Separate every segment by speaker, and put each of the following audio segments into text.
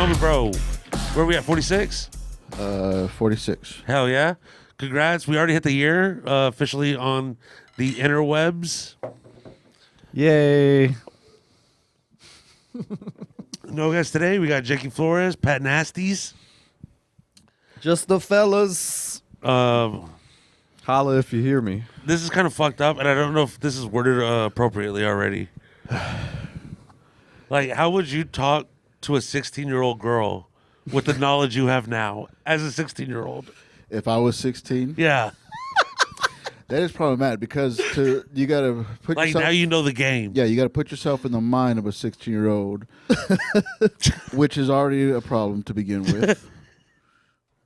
Speaker 1: DuderManHomieBro. Where are we at, 46?
Speaker 2: 46.
Speaker 1: Hell yeah. Congrats. We already hit the year officially on the interwebs.
Speaker 3: Yay.
Speaker 1: No guys today. We got Jakey Flores, Pat Nasties.
Speaker 3: Just the fellas. Holla if you hear me.
Speaker 1: This is kind of fucked up, and I don't know if this is worded appropriately already. Like, how would you talk to a 16-year-old girl with the knowledge you have now as a 16-year-old?
Speaker 2: If I was 16,
Speaker 1: Yeah.
Speaker 2: that is problematic because you got to put
Speaker 1: Like,
Speaker 2: yourself.
Speaker 1: now you know the game.
Speaker 2: Yeah, you got to put yourself in the mind of a 16-year-old, which is already a problem to begin with.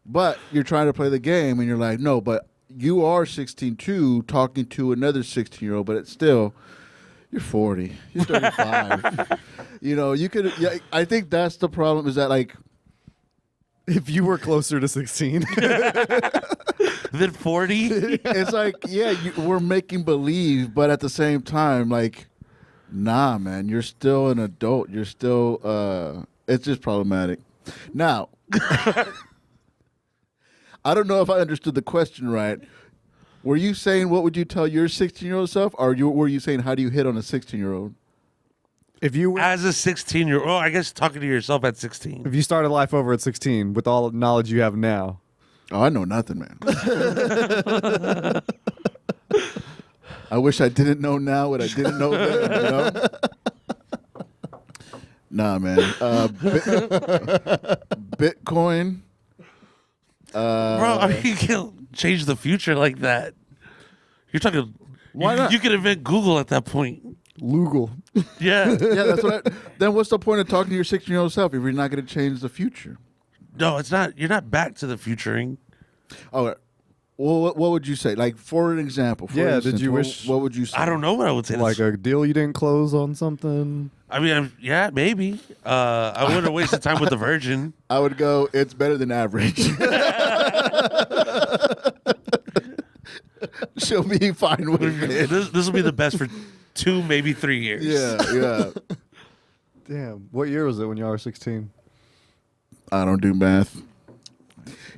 Speaker 2: But you're trying to play the game, and you're like, no, but you are 16 too, talking to another 16-year-old, but it's still, you're 40, you're 35. You know, you could. Yeah, I think that's the problem. Is that like,
Speaker 3: If you were closer to 16.
Speaker 1: Then 40?
Speaker 2: it's like, yeah, we're making believe, but at the same time, like, nah, man, you're still an adult. You're still. It's just problematic. Now. I don't know if I understood the question right. Were you saying what would you tell your 16-year-old self, or were you saying how do you hit on a 16-year-old?
Speaker 3: If you
Speaker 1: As a 16-year-old, I guess talking to yourself at 16.
Speaker 3: if you started life over at 16 with all the knowledge you have now.
Speaker 2: Oh, I know nothing, man. I wish I didn't know now what I didn't know then, you know? Nah, man. Bitcoin.
Speaker 1: Bro, I mean, you can't change the future like that. You're talking.
Speaker 2: Why not?
Speaker 1: You could invent Google at that point.
Speaker 3: Lugal.
Speaker 1: Yeah.
Speaker 2: Yeah, that's what. Then what's the point of talking to your 16-year-old self if you're not going to change the future?
Speaker 1: No, it's not. You're not back to the futuring.
Speaker 2: Oh, well, what would you say? Like, for an example. For
Speaker 3: Yeah,
Speaker 2: instance,
Speaker 3: did you
Speaker 2: what,
Speaker 3: wish-
Speaker 2: What would you say?
Speaker 1: I don't know what I would say.
Speaker 3: Like a deal you didn't close on something.
Speaker 1: I mean, yeah, maybe. I wouldn't have wasted time with the Virgin.
Speaker 2: I would go, it's better than average. She'll be fine with it.
Speaker 1: This will be the best for 2, maybe 3 years.
Speaker 2: Yeah.
Speaker 3: Damn. What year was it when you were 16?
Speaker 2: I don't do math.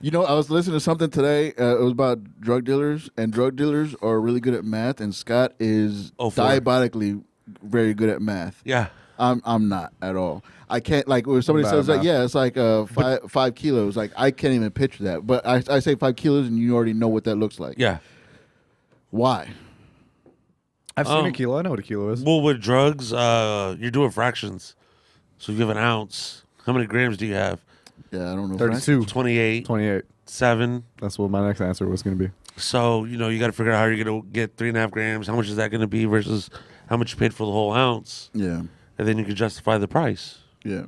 Speaker 2: You know, I was listening to something today. It was about drug dealers, and drug dealers are really good at math, and Scott is
Speaker 1: 04.
Speaker 2: diabolically very good at math.
Speaker 1: Yeah.
Speaker 2: I'm not at all. I can't, like, when somebody
Speaker 3: Bad
Speaker 2: says that,
Speaker 3: math.
Speaker 2: yeah, it's like 5 kilos. Like, I can't even picture that. But I say 5 kilos, and you already know what that looks like.
Speaker 1: Yeah.
Speaker 2: Why?
Speaker 3: I've seen a kilo. I know what a kilo is.
Speaker 1: Well, with drugs, you're doing fractions. So if you have an ounce, how many grams do you have?
Speaker 2: Yeah, I don't know.
Speaker 3: 32.
Speaker 1: 28,
Speaker 3: 28.
Speaker 1: 7.
Speaker 3: That's what my next answer was going to be.
Speaker 1: So, you got to figure out how you're going to get 3.5 grams. How much is that going to be versus how much you paid for the whole ounce?
Speaker 2: Yeah,
Speaker 1: And then you can justify the price.
Speaker 2: yeah.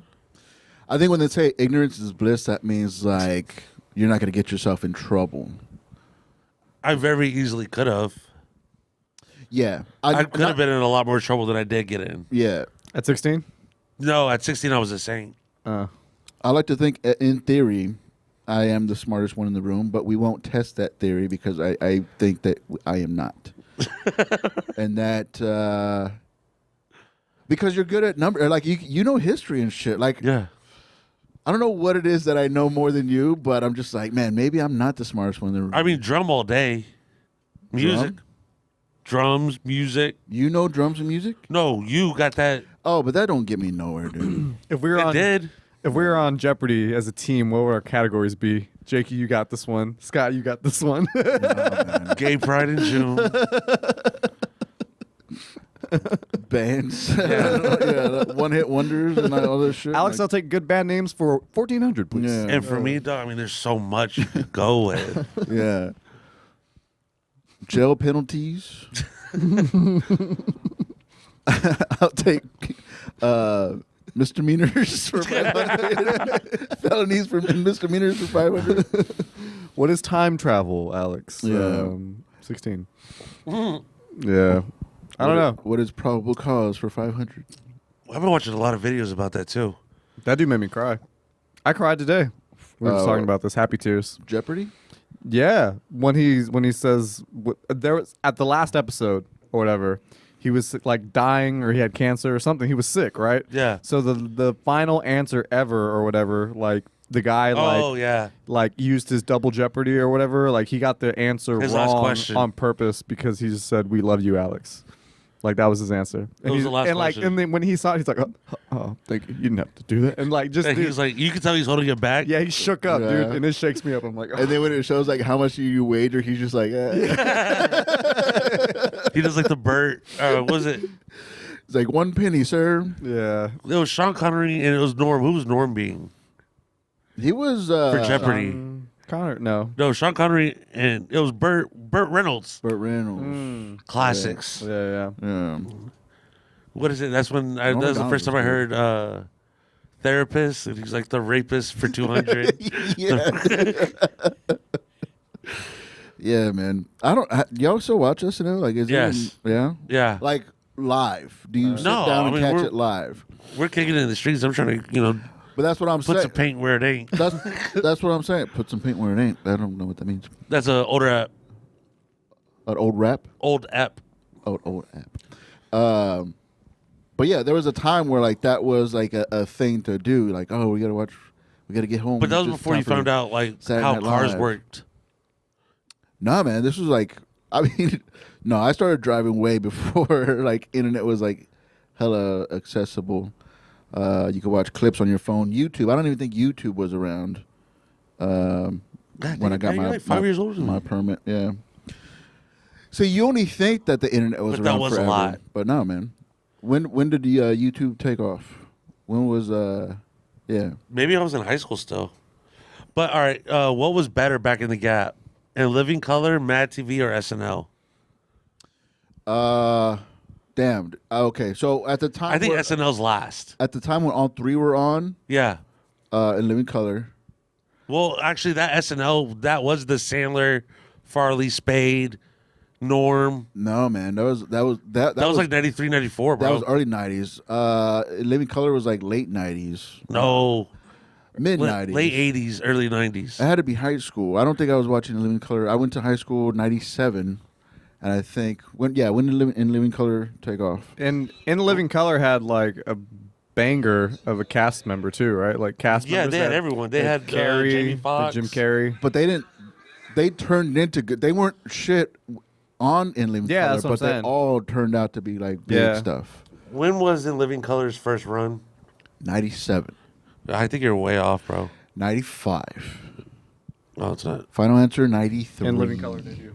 Speaker 2: I think when they say ignorance is bliss, that means, like, you're not going to get yourself in trouble.
Speaker 1: I very easily could have.
Speaker 2: Yeah.
Speaker 1: I could have been in a lot more trouble than I did get in.
Speaker 2: Yeah.
Speaker 3: At 16?
Speaker 1: No, at 16, I was a saint.
Speaker 2: I like to think, in theory, I am the smartest one in the room, but we won't test that theory because I think that I am not. And that, because you're good at number, like, you know history and shit. Like,
Speaker 1: Yeah.
Speaker 2: I don't know what it is that I know more than you, but I'm just like, man, maybe I'm not the smartest one in the room.
Speaker 1: I mean, drum all day. Music. Drums, music.
Speaker 2: You know drums and music?
Speaker 1: No, you got that.
Speaker 2: Oh, but that don't get me nowhere, dude.
Speaker 3: If we were
Speaker 1: It
Speaker 3: on
Speaker 1: did.
Speaker 3: If we were on Jeopardy as a team, what would our categories be? Jakey, you got this one. Scott, you got this one.
Speaker 1: Gay Pride in June.
Speaker 2: Bands. Yeah, one-hit wonders and all this shit.
Speaker 3: Alex, I'll
Speaker 2: like,
Speaker 3: take good band names for 1,400, please.
Speaker 2: Yeah.
Speaker 1: And for me, dog, I mean, there's so much you could go with.
Speaker 2: yeah. Jail penalties. I'll take misdemeanors for 500. Felonies for misdemeanors for 500.
Speaker 3: What is time travel, Alex?
Speaker 2: Yeah.
Speaker 3: 16. Yeah. I don't know.
Speaker 2: What is probable cause for 500?
Speaker 1: I've been watching a lot of videos about that, too.
Speaker 3: That dude made me cry. I cried today. We were just talking about this. Happy tears.
Speaker 2: Jeopardy?
Speaker 3: Yeah. When he says there was at the last episode or whatever, he was like dying or he had cancer or something. He was sick, right?
Speaker 1: Yeah.
Speaker 3: So the final answer ever or whatever, like the guy
Speaker 1: Oh yeah.
Speaker 3: like used his double jeopardy or whatever. Like he got the answer
Speaker 1: His last
Speaker 3: wrong
Speaker 1: question.
Speaker 3: on purpose because he just said, "We love you, Alex." Like that was his answer.
Speaker 1: That was the last question.
Speaker 3: And then when he saw it, he's like, "Oh, thank you. You didn't have to do that." And like just
Speaker 1: And he
Speaker 3: dude,
Speaker 1: was like, you can tell he's holding it back.
Speaker 3: yeah, he shook up,
Speaker 2: Yeah.
Speaker 3: dude, and it shakes me up. I'm like,
Speaker 2: And then when it shows like how much you wager, he's just like,
Speaker 1: He does like the Burt. What was it?
Speaker 2: it's like 1 penny, sir.
Speaker 3: yeah.
Speaker 1: It was Sean Connery and it was Norm. Who was Norm being?
Speaker 2: He was
Speaker 1: For Jeopardy.
Speaker 3: Connor, no.
Speaker 1: No, Sean Connery and it was Burt Reynolds.
Speaker 2: Burt Reynolds.
Speaker 1: Classics.
Speaker 3: Yeah.
Speaker 2: Yeah.
Speaker 1: What is it? That's when that was the first time I heard therapist, and he's like the rapist for 200.
Speaker 2: Yeah. Yeah, man. I don't. Y'all still watch SNL? Like, is
Speaker 1: Yes.
Speaker 2: it? Yeah.
Speaker 1: Yeah,
Speaker 2: Like live? Do you sit
Speaker 1: No,
Speaker 2: down
Speaker 1: I
Speaker 2: and
Speaker 1: mean,
Speaker 2: catch
Speaker 1: we're-
Speaker 2: it live?
Speaker 1: we're kicking it in the streets. I'm trying to,
Speaker 2: But that's what I'm
Speaker 1: put
Speaker 2: saying.
Speaker 1: some paint where it ain't.
Speaker 2: That's what I'm saying. Put some paint where it ain't. I don't know what that means.
Speaker 1: That's a older app.
Speaker 2: An old rap.
Speaker 1: Old app.
Speaker 2: Old app. But yeah, there was a time where like that was like a thing to do. Like, oh, we gotta watch. We gotta get home.
Speaker 1: But that was
Speaker 2: Just
Speaker 1: before you
Speaker 2: time for
Speaker 1: found out like
Speaker 2: Saturday
Speaker 1: how
Speaker 2: Night
Speaker 1: cars
Speaker 2: Live.
Speaker 1: worked.
Speaker 2: Nah, man, this was like, I mean, no, I started driving way before like internet was like hella accessible. You could watch clips on your phone. YouTube, I don't even think YouTube was around when I got
Speaker 1: you're
Speaker 2: my
Speaker 1: like 5 years older than
Speaker 2: my
Speaker 1: me.
Speaker 2: permit. Yeah. So you only think that the internet was
Speaker 1: But that
Speaker 2: around
Speaker 1: was a
Speaker 2: forever,
Speaker 1: lot.
Speaker 2: but no, man. When did the YouTube take off? When was yeah?
Speaker 1: Maybe I was in high school still. But all right, what was better back in the gap? In Living Color, MadTv, or SNL?
Speaker 2: Damn. Okay, so at the time,
Speaker 1: I think SNL's last.
Speaker 2: at the time when all three were on,
Speaker 1: Yeah.
Speaker 2: in Living Color.
Speaker 1: Well, actually, that SNL, that was the Sandler, Farley, Spade, Norm.
Speaker 2: No, man, that was
Speaker 1: That was like 93, 94, bro.
Speaker 2: that was early '90s. Living Color was like late '90s,
Speaker 1: No.
Speaker 2: mid '90s,
Speaker 1: Late 80s, early 90s.
Speaker 2: I had to be high school. I don't think I was watching Living Color. I went to high school '97, and I think when did Living Color take off?
Speaker 3: And In Living Color had like a banger of a cast member too, right? Like cast
Speaker 1: Yeah,
Speaker 3: members.
Speaker 1: they had everyone. They had
Speaker 3: Carrie,
Speaker 1: Jamie Foxx.
Speaker 3: Jim Carrey.
Speaker 2: But they didn't. They turned into good. They weren't shit on in Living
Speaker 3: Yeah,
Speaker 2: Color,
Speaker 3: that's what
Speaker 2: but
Speaker 3: I'm
Speaker 2: they
Speaker 3: saying.
Speaker 2: all turned out to be like big
Speaker 3: Yeah.
Speaker 2: stuff.
Speaker 1: When was In Living Color's first run?
Speaker 2: 97,
Speaker 1: I think you're way off, bro.
Speaker 2: 95.
Speaker 1: No, it's not.
Speaker 2: Final answer 93.
Speaker 3: In Living Color did you?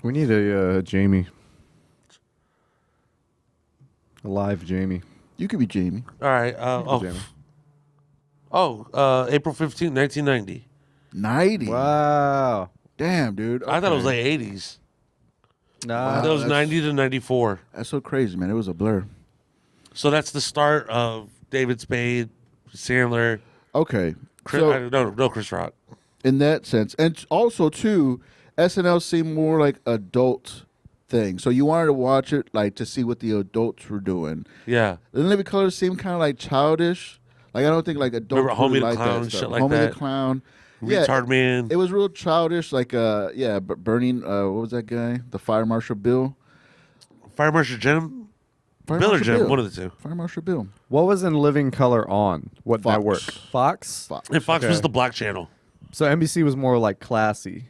Speaker 3: We need a Jamie. A live Jamie.
Speaker 2: You could be Jamie.
Speaker 1: All right.
Speaker 3: Jamie.
Speaker 1: April 15th, 1990.
Speaker 2: 90.
Speaker 3: Wow.
Speaker 2: Damn, dude.
Speaker 1: I thought it was
Speaker 2: Okay.
Speaker 1: like 80s.
Speaker 3: Nah.
Speaker 1: That was
Speaker 2: that's-
Speaker 1: 90 to 94.
Speaker 2: That's so crazy, man. It was a blur.
Speaker 1: So that's the start of David Spade, Sandler,
Speaker 2: Okay.
Speaker 1: Chris,
Speaker 2: So
Speaker 1: no Chris Rock.
Speaker 2: in that sense, and also too, SNL seemed more like adult thing. So you wanted to watch it like to see what the adults were doing.
Speaker 1: Yeah.
Speaker 2: And Living Color seemed kind of like childish. Like I don't think like adults
Speaker 1: Remember Homie
Speaker 2: really
Speaker 1: the
Speaker 2: like
Speaker 1: Clown
Speaker 2: that
Speaker 1: and
Speaker 2: stuff.
Speaker 1: shit like
Speaker 2: Homie
Speaker 1: that?
Speaker 2: the Clown.
Speaker 1: Retard Man.
Speaker 2: It was real childish. Like burning. What was that guy? The Fire Marshal Bill.
Speaker 1: Fire Marshal Jim.
Speaker 2: Fire
Speaker 1: Bill or
Speaker 2: Marshal
Speaker 1: Jim,
Speaker 2: Bill.
Speaker 1: one of the two.
Speaker 2: Fire Marshal Bill.
Speaker 3: What was In Living Color on? What
Speaker 2: Fox.
Speaker 3: network? Fox?
Speaker 2: Fox.
Speaker 1: And Fox
Speaker 3: Okay.
Speaker 1: was the black channel.
Speaker 3: So NBC was more like classy.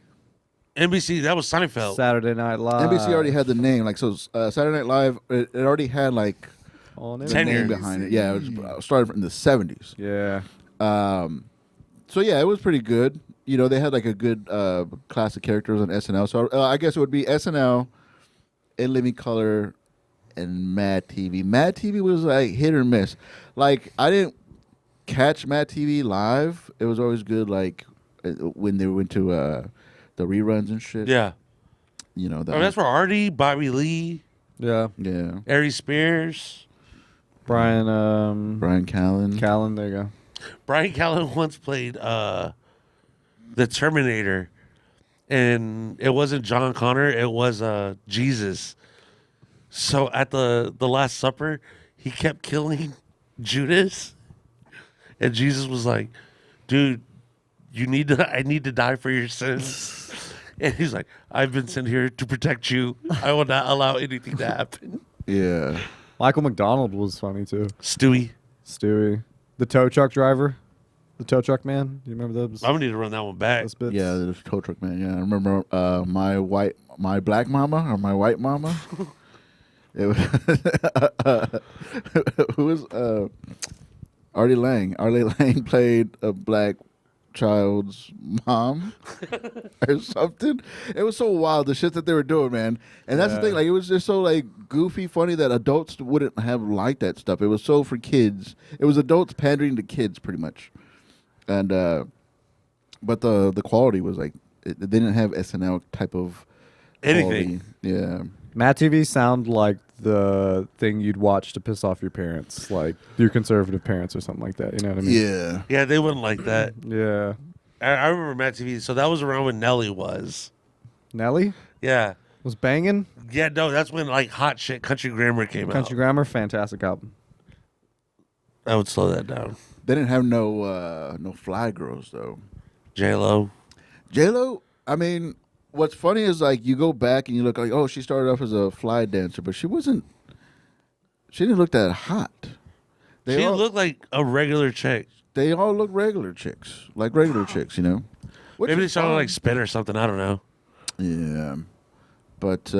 Speaker 1: NBC, that was Seinfeld.
Speaker 3: Saturday Night Live.
Speaker 2: NBC already had the name. Like so, Saturday Night Live. It already had like
Speaker 3: on
Speaker 2: the
Speaker 1: 10
Speaker 2: name
Speaker 1: years.
Speaker 2: behind it. Yeah, it was started in the 70s.
Speaker 3: Yeah.
Speaker 2: So yeah, it was pretty good. You know, they had like a good class of characters on SNL. So I guess it would be SNL, In Living Color, and MadTv. MadTV was like hit or miss. Like I didn't catch MadTV live. It was always good. Like when they went to the reruns and shit.
Speaker 1: Yeah.
Speaker 2: You know that.
Speaker 1: I mean, that's where Artie, Bobby Lee,
Speaker 3: Yeah.
Speaker 2: yeah.
Speaker 1: Ari Spears.
Speaker 3: Brian
Speaker 2: Brian Callen.
Speaker 3: Callen, there you go.
Speaker 1: Brian Callen once played the Terminator, and it wasn't John Connor, it was Jesus. So at the Last Supper, he kept killing Judas, and Jesus was like, "Dude, I need to die for your sins." And he's like, I've been sent here to protect you. I will not allow anything to happen.
Speaker 2: Yeah.
Speaker 3: Michael McDonald was funny too.
Speaker 1: Stewie.
Speaker 3: Stewie, the tow truck driver, the tow truck man. Do you remember those?
Speaker 1: I'm going to need to run that one back.
Speaker 3: Those bits?
Speaker 2: Yeah, the tow truck man. Yeah, I remember my black mama or my white mama. It was who was Artie Lang. Artie Lang played a black child's mom or something. It was so wild, the shit that they were doing, man. And that's the thing, like it was just so like goofy, funny that adults wouldn't have liked that stuff. It was so for kids. It was adults pandering to kids, pretty much. And but the quality was like they didn't have SNL type of
Speaker 1: Anything.
Speaker 2: quality. Yeah.
Speaker 3: MadTv sound like the thing you'd watch to piss off your parents, like your conservative parents or something like that. You know what I mean?
Speaker 2: Yeah.
Speaker 1: Yeah, they wouldn't like that.
Speaker 3: Yeah.
Speaker 1: I remember MadTv. So that was around when Nelly was.
Speaker 3: Nelly
Speaker 1: Yeah.
Speaker 3: was banging.
Speaker 1: Yeah, no, that's when like hot shit Country Grammar came
Speaker 3: Country
Speaker 1: out.
Speaker 3: Grammar, fantastic album.
Speaker 1: I would slow that down.
Speaker 2: They didn't have no fly girls though.
Speaker 1: J-Lo.
Speaker 2: J-Lo, I mean, what's funny is like you go back and you look like, oh, she started off as a fly dancer, but she didn't look that hot.
Speaker 1: She looked like a regular chick.
Speaker 2: They all look regular chicks, like regular chicks, you know. Which
Speaker 1: Maybe they
Speaker 2: is
Speaker 1: sounded
Speaker 2: fine.
Speaker 1: like Spin or something. I don't know.
Speaker 2: Yeah, but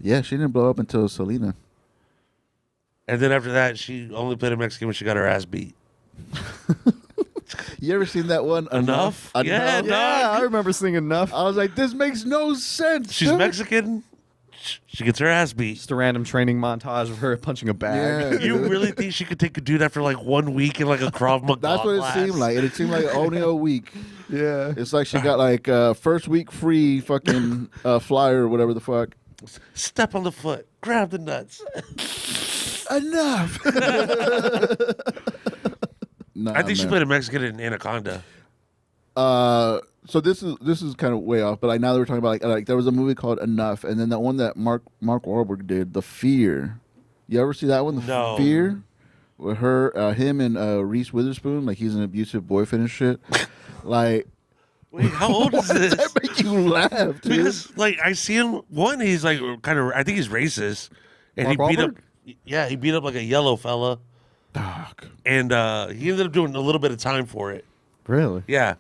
Speaker 2: yeah, she didn't blow up until Selena.
Speaker 1: And then after that, she only played a Mexican when she got her ass beat.
Speaker 2: You ever seen that one?
Speaker 1: Enough? Yeah,
Speaker 2: Enough?
Speaker 3: Yeah, I remember seeing Enough.
Speaker 2: I was like, this makes no sense.
Speaker 1: She's
Speaker 2: dude.
Speaker 1: Mexican. She gets her ass beat.
Speaker 3: Just a random training montage of her punching a bag.
Speaker 2: Yeah.
Speaker 1: You really think she could take a dude after like 1 week in like a Krav Maga
Speaker 2: That's what it
Speaker 1: class?
Speaker 2: seemed like. And it seemed like only a week.
Speaker 3: Yeah.
Speaker 2: It's like she got like first week free fucking flyer or whatever the fuck.
Speaker 1: Step on the foot. Grab the nuts.
Speaker 2: Enough. Nah,
Speaker 1: I think she
Speaker 2: man.
Speaker 1: played a Mexican in Anaconda.
Speaker 2: So this is kind of way off, but like now that we're talking about like there was a movie called Enough, and then that one that Mark Wahlberg did, The Fear. You ever see that one, The
Speaker 1: No.
Speaker 2: Fear? With him and Reese Witherspoon, like he's an abusive boyfriend and shit. Like,
Speaker 1: Wait, how old is this?
Speaker 2: that make you laugh, dude?
Speaker 1: Because like I see him. One, he's like kind of. I think he's racist, and
Speaker 3: Mark
Speaker 1: he beat
Speaker 3: Wahlberg?
Speaker 1: up. Yeah, he beat up like a yellow fella,
Speaker 2: Dog.
Speaker 1: and he ended up doing a little bit of time for it.
Speaker 3: Really?
Speaker 1: Yeah.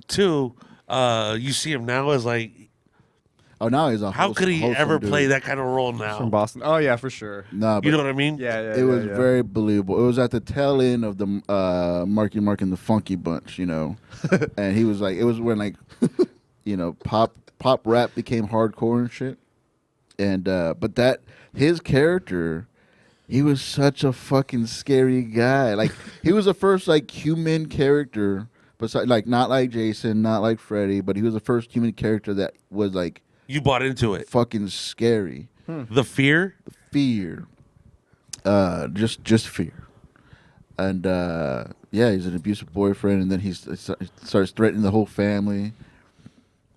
Speaker 1: Two, you see him now as like,
Speaker 2: Oh, now he's a
Speaker 1: how could he
Speaker 2: wholesome
Speaker 1: ever
Speaker 2: dude.
Speaker 1: play that kind of role now?
Speaker 3: From Boston. Oh yeah, for sure.
Speaker 2: Nah, but
Speaker 1: You know what I mean?
Speaker 3: Yeah, yeah.
Speaker 2: it was
Speaker 3: yeah.
Speaker 2: very believable. It was at the tail end of the Marky Mark and the Funky Bunch, you know, and he was like, it was when like, you know, pop rap became hardcore and shit, and but that his character, he was such a fucking scary guy. Like he was the first like human character, besides like not like Jason, not like Freddy, but he was the first human character that was like
Speaker 1: You bought into it.
Speaker 2: fucking scary.
Speaker 1: The fear.
Speaker 2: Fear, just fear, and yeah, he's an abusive boyfriend, and then he starts threatening the whole family.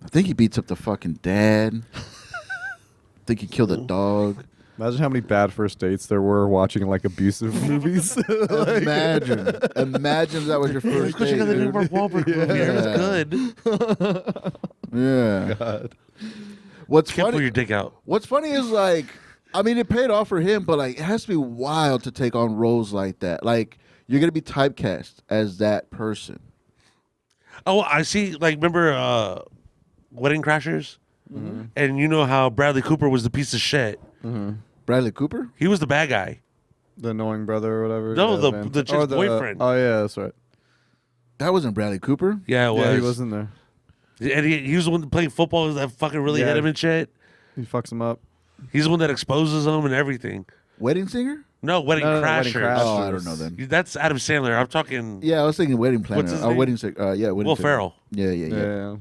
Speaker 2: I think he beats up the fucking dad. I think he killed a dog.
Speaker 3: Imagine how many bad first dates there were watching like abusive movies.
Speaker 2: Imagine if that was your first
Speaker 1: Because you
Speaker 2: date,
Speaker 1: got the new
Speaker 2: dude.
Speaker 1: Mark Wahlberg movie. It was good.
Speaker 2: Yeah.
Speaker 3: God.
Speaker 2: What's
Speaker 1: Can't pull
Speaker 2: funny?
Speaker 1: your dick out.
Speaker 2: What's funny is like, I mean, it paid off for him, but like, it has to be wild to take on roles like that. Like, you're gonna be typecast as that person.
Speaker 1: Oh, I see. Like, remember Wedding Crashers? Mm-hmm. And you know how Bradley Cooper was the piece of shit.
Speaker 2: Bradley Cooper?
Speaker 1: He was the bad guy.
Speaker 3: The annoying brother or whatever.
Speaker 1: No,
Speaker 3: Yeah,
Speaker 1: the
Speaker 3: man.
Speaker 1: chick's
Speaker 3: Oh,
Speaker 1: boyfriend.
Speaker 3: Oh yeah, that's right.
Speaker 2: That wasn't Bradley Cooper.
Speaker 1: Yeah, it was.
Speaker 3: Yeah, he wasn't there.
Speaker 1: And he was the one playing football that fucking really
Speaker 3: Yeah.
Speaker 1: hit him and shit.
Speaker 3: He fucks him up.
Speaker 1: He's the one that exposes him and everything.
Speaker 2: Wedding singer?
Speaker 1: No, Wedding
Speaker 3: No,
Speaker 1: Crashers.
Speaker 3: Wedding Crashers.
Speaker 2: Oh, I don't know then.
Speaker 1: That's Adam Sandler. I'm talking
Speaker 2: Yeah, I was thinking Wedding Planner.
Speaker 1: What's his name?
Speaker 2: Wedding singer. Yeah, Wedding
Speaker 1: Will
Speaker 2: singer.
Speaker 1: Ferrell.
Speaker 2: Yeah.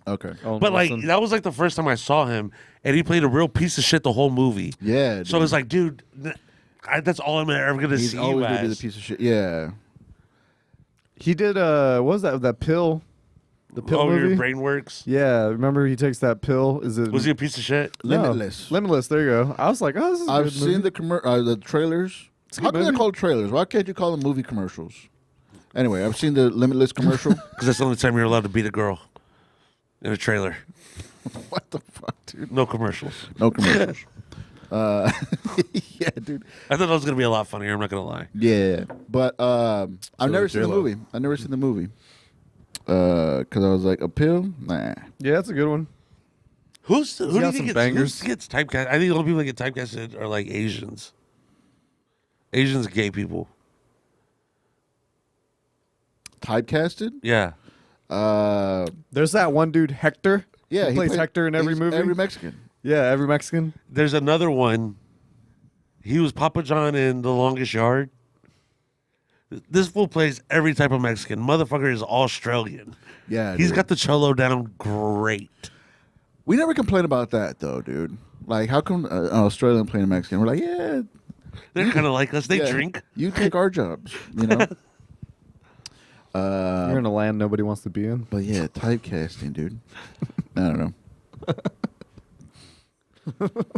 Speaker 2: Okay.
Speaker 3: Owen
Speaker 1: But like
Speaker 3: Wilson.
Speaker 1: that was like the first time I saw him, and he played a real piece of shit the whole movie.
Speaker 2: Yeah.
Speaker 1: So
Speaker 2: dude.
Speaker 1: it's like, dude, that's all I'm ever gonna
Speaker 2: he's
Speaker 1: see you
Speaker 2: always gonna be the
Speaker 1: as.
Speaker 2: piece of shit. Yeah.
Speaker 3: he did. What was that pill? The pill
Speaker 1: Oh,
Speaker 3: movie.
Speaker 1: your brain works.
Speaker 3: Yeah, remember he takes that pill. Is it?
Speaker 1: Was he a piece of shit?
Speaker 3: No.
Speaker 2: Limitless.
Speaker 3: Limitless. There you go. I was like, oh, this is a
Speaker 2: I've
Speaker 3: good
Speaker 2: seen
Speaker 3: movie.
Speaker 2: the trailers.
Speaker 3: It's a
Speaker 2: How
Speaker 3: good
Speaker 2: come they're
Speaker 3: movie.
Speaker 2: called trailers? Why can't you call them movie commercials? Anyway, I've seen the Limitless commercial.
Speaker 1: Because that's the only time you're allowed to beat a girl in a trailer.
Speaker 2: What the fuck, dude?
Speaker 1: No commercials.
Speaker 2: No commercials. Yeah, dude.
Speaker 1: I thought it was gonna be a lot funnier. I'm not gonna lie.
Speaker 2: Yeah, but I've never seen the
Speaker 3: J-Lo.
Speaker 2: movie. I've never seen the movie. Because I was like, a pill? Nah.
Speaker 3: Yeah, that's a good one.
Speaker 1: Who
Speaker 3: got
Speaker 1: do you
Speaker 3: some
Speaker 1: think
Speaker 3: bangers.
Speaker 1: gets typecast? I think the only people that get typecasted are like Asians. Asians, gay people.
Speaker 2: Typecasted?
Speaker 1: Yeah.
Speaker 3: There's that one dude, Hector.
Speaker 2: Yeah,
Speaker 3: he plays
Speaker 2: played-
Speaker 3: Hector in every
Speaker 2: he's
Speaker 3: movie.
Speaker 2: Every Mexican.
Speaker 3: Yeah, every Mexican.
Speaker 1: There's another one. He was Papa John in The Longest Yard. This fool plays every type of Mexican. Motherfucker is Australian.
Speaker 2: Yeah,
Speaker 1: He's
Speaker 2: dude.
Speaker 1: got the cholo down great.
Speaker 2: We never complain about that, though, dude. Like, how come an Australian playing a Mexican? We're like, yeah.
Speaker 1: They're kind of like us. They
Speaker 2: yeah,
Speaker 1: drink.
Speaker 2: You take our jobs, you know?
Speaker 3: You're in a land nobody wants to be in.
Speaker 2: But yeah, typecasting, dude. I don't know.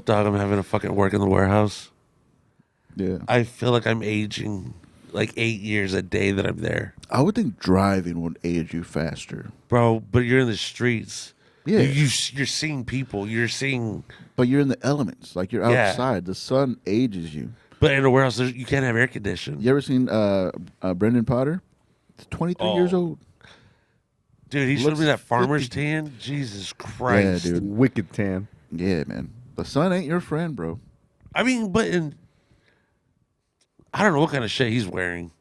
Speaker 1: Dog, I'm having to fucking work in the warehouse.
Speaker 2: Yeah.
Speaker 1: I feel like I'm aging like 8 years a day that I'm there.
Speaker 2: I would think driving would age you faster.
Speaker 1: Bro, but you're in the streets.
Speaker 2: Yeah.
Speaker 1: You're seeing people. You're seeing...
Speaker 2: But you're in the elements. Like, you're
Speaker 1: Yeah.
Speaker 2: outside. The sun ages you.
Speaker 1: But in a warehouse, you can't have air conditioning.
Speaker 2: You ever seen Brendan Potter? He's 23 years
Speaker 1: Oh.
Speaker 2: old.
Speaker 1: Dude, he showed
Speaker 2: Looks
Speaker 1: me that farmer's
Speaker 2: 50.
Speaker 1: tan. Jesus Christ.
Speaker 2: Yeah, dude.
Speaker 3: Wicked tan.
Speaker 2: Yeah, man. The sun ain't your friend, bro.
Speaker 1: I mean, but I don't know what kind of shit he's wearing.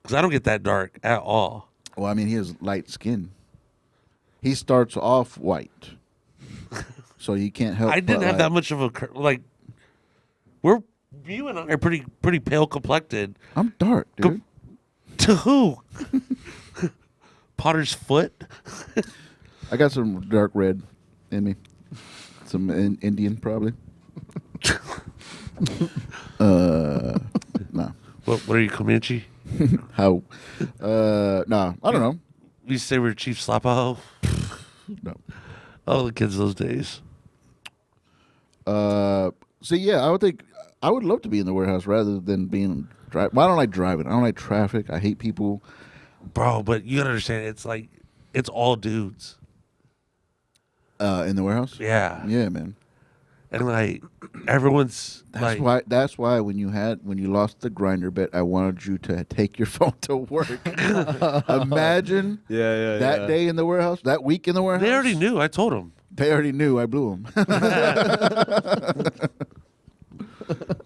Speaker 1: Because I don't get that dark at all.
Speaker 2: Well, I mean, he has light skin. He starts off white. So you can't help
Speaker 1: I didn't
Speaker 2: but,
Speaker 1: have that
Speaker 2: like,
Speaker 1: much of a... like, you and I are pretty pale complected.
Speaker 2: I'm dark, dude.
Speaker 1: To who? Potter's foot?
Speaker 2: I got some dark red in me. Some Indian, probably. Nah.
Speaker 1: What are you, Comanche?
Speaker 2: How? Nah, I don't know.
Speaker 1: We say we're Chief Slapaho.
Speaker 2: No.
Speaker 1: Oh, the kids those days.
Speaker 2: So yeah, I would love to be in the warehouse rather than being well, I don't like driving. I don't like traffic. I hate people.
Speaker 1: Bro, but you gotta understand, it's all dudes.
Speaker 2: In the warehouse.
Speaker 1: Yeah.
Speaker 2: Yeah, man.
Speaker 1: And like everyone's
Speaker 2: That's why when you lost the grinder bet, I wanted you to take your phone to work. Imagine
Speaker 3: Yeah,
Speaker 2: that day in the warehouse, that week in the warehouse.
Speaker 1: they already knew. I told them.
Speaker 2: They already knew I blew them.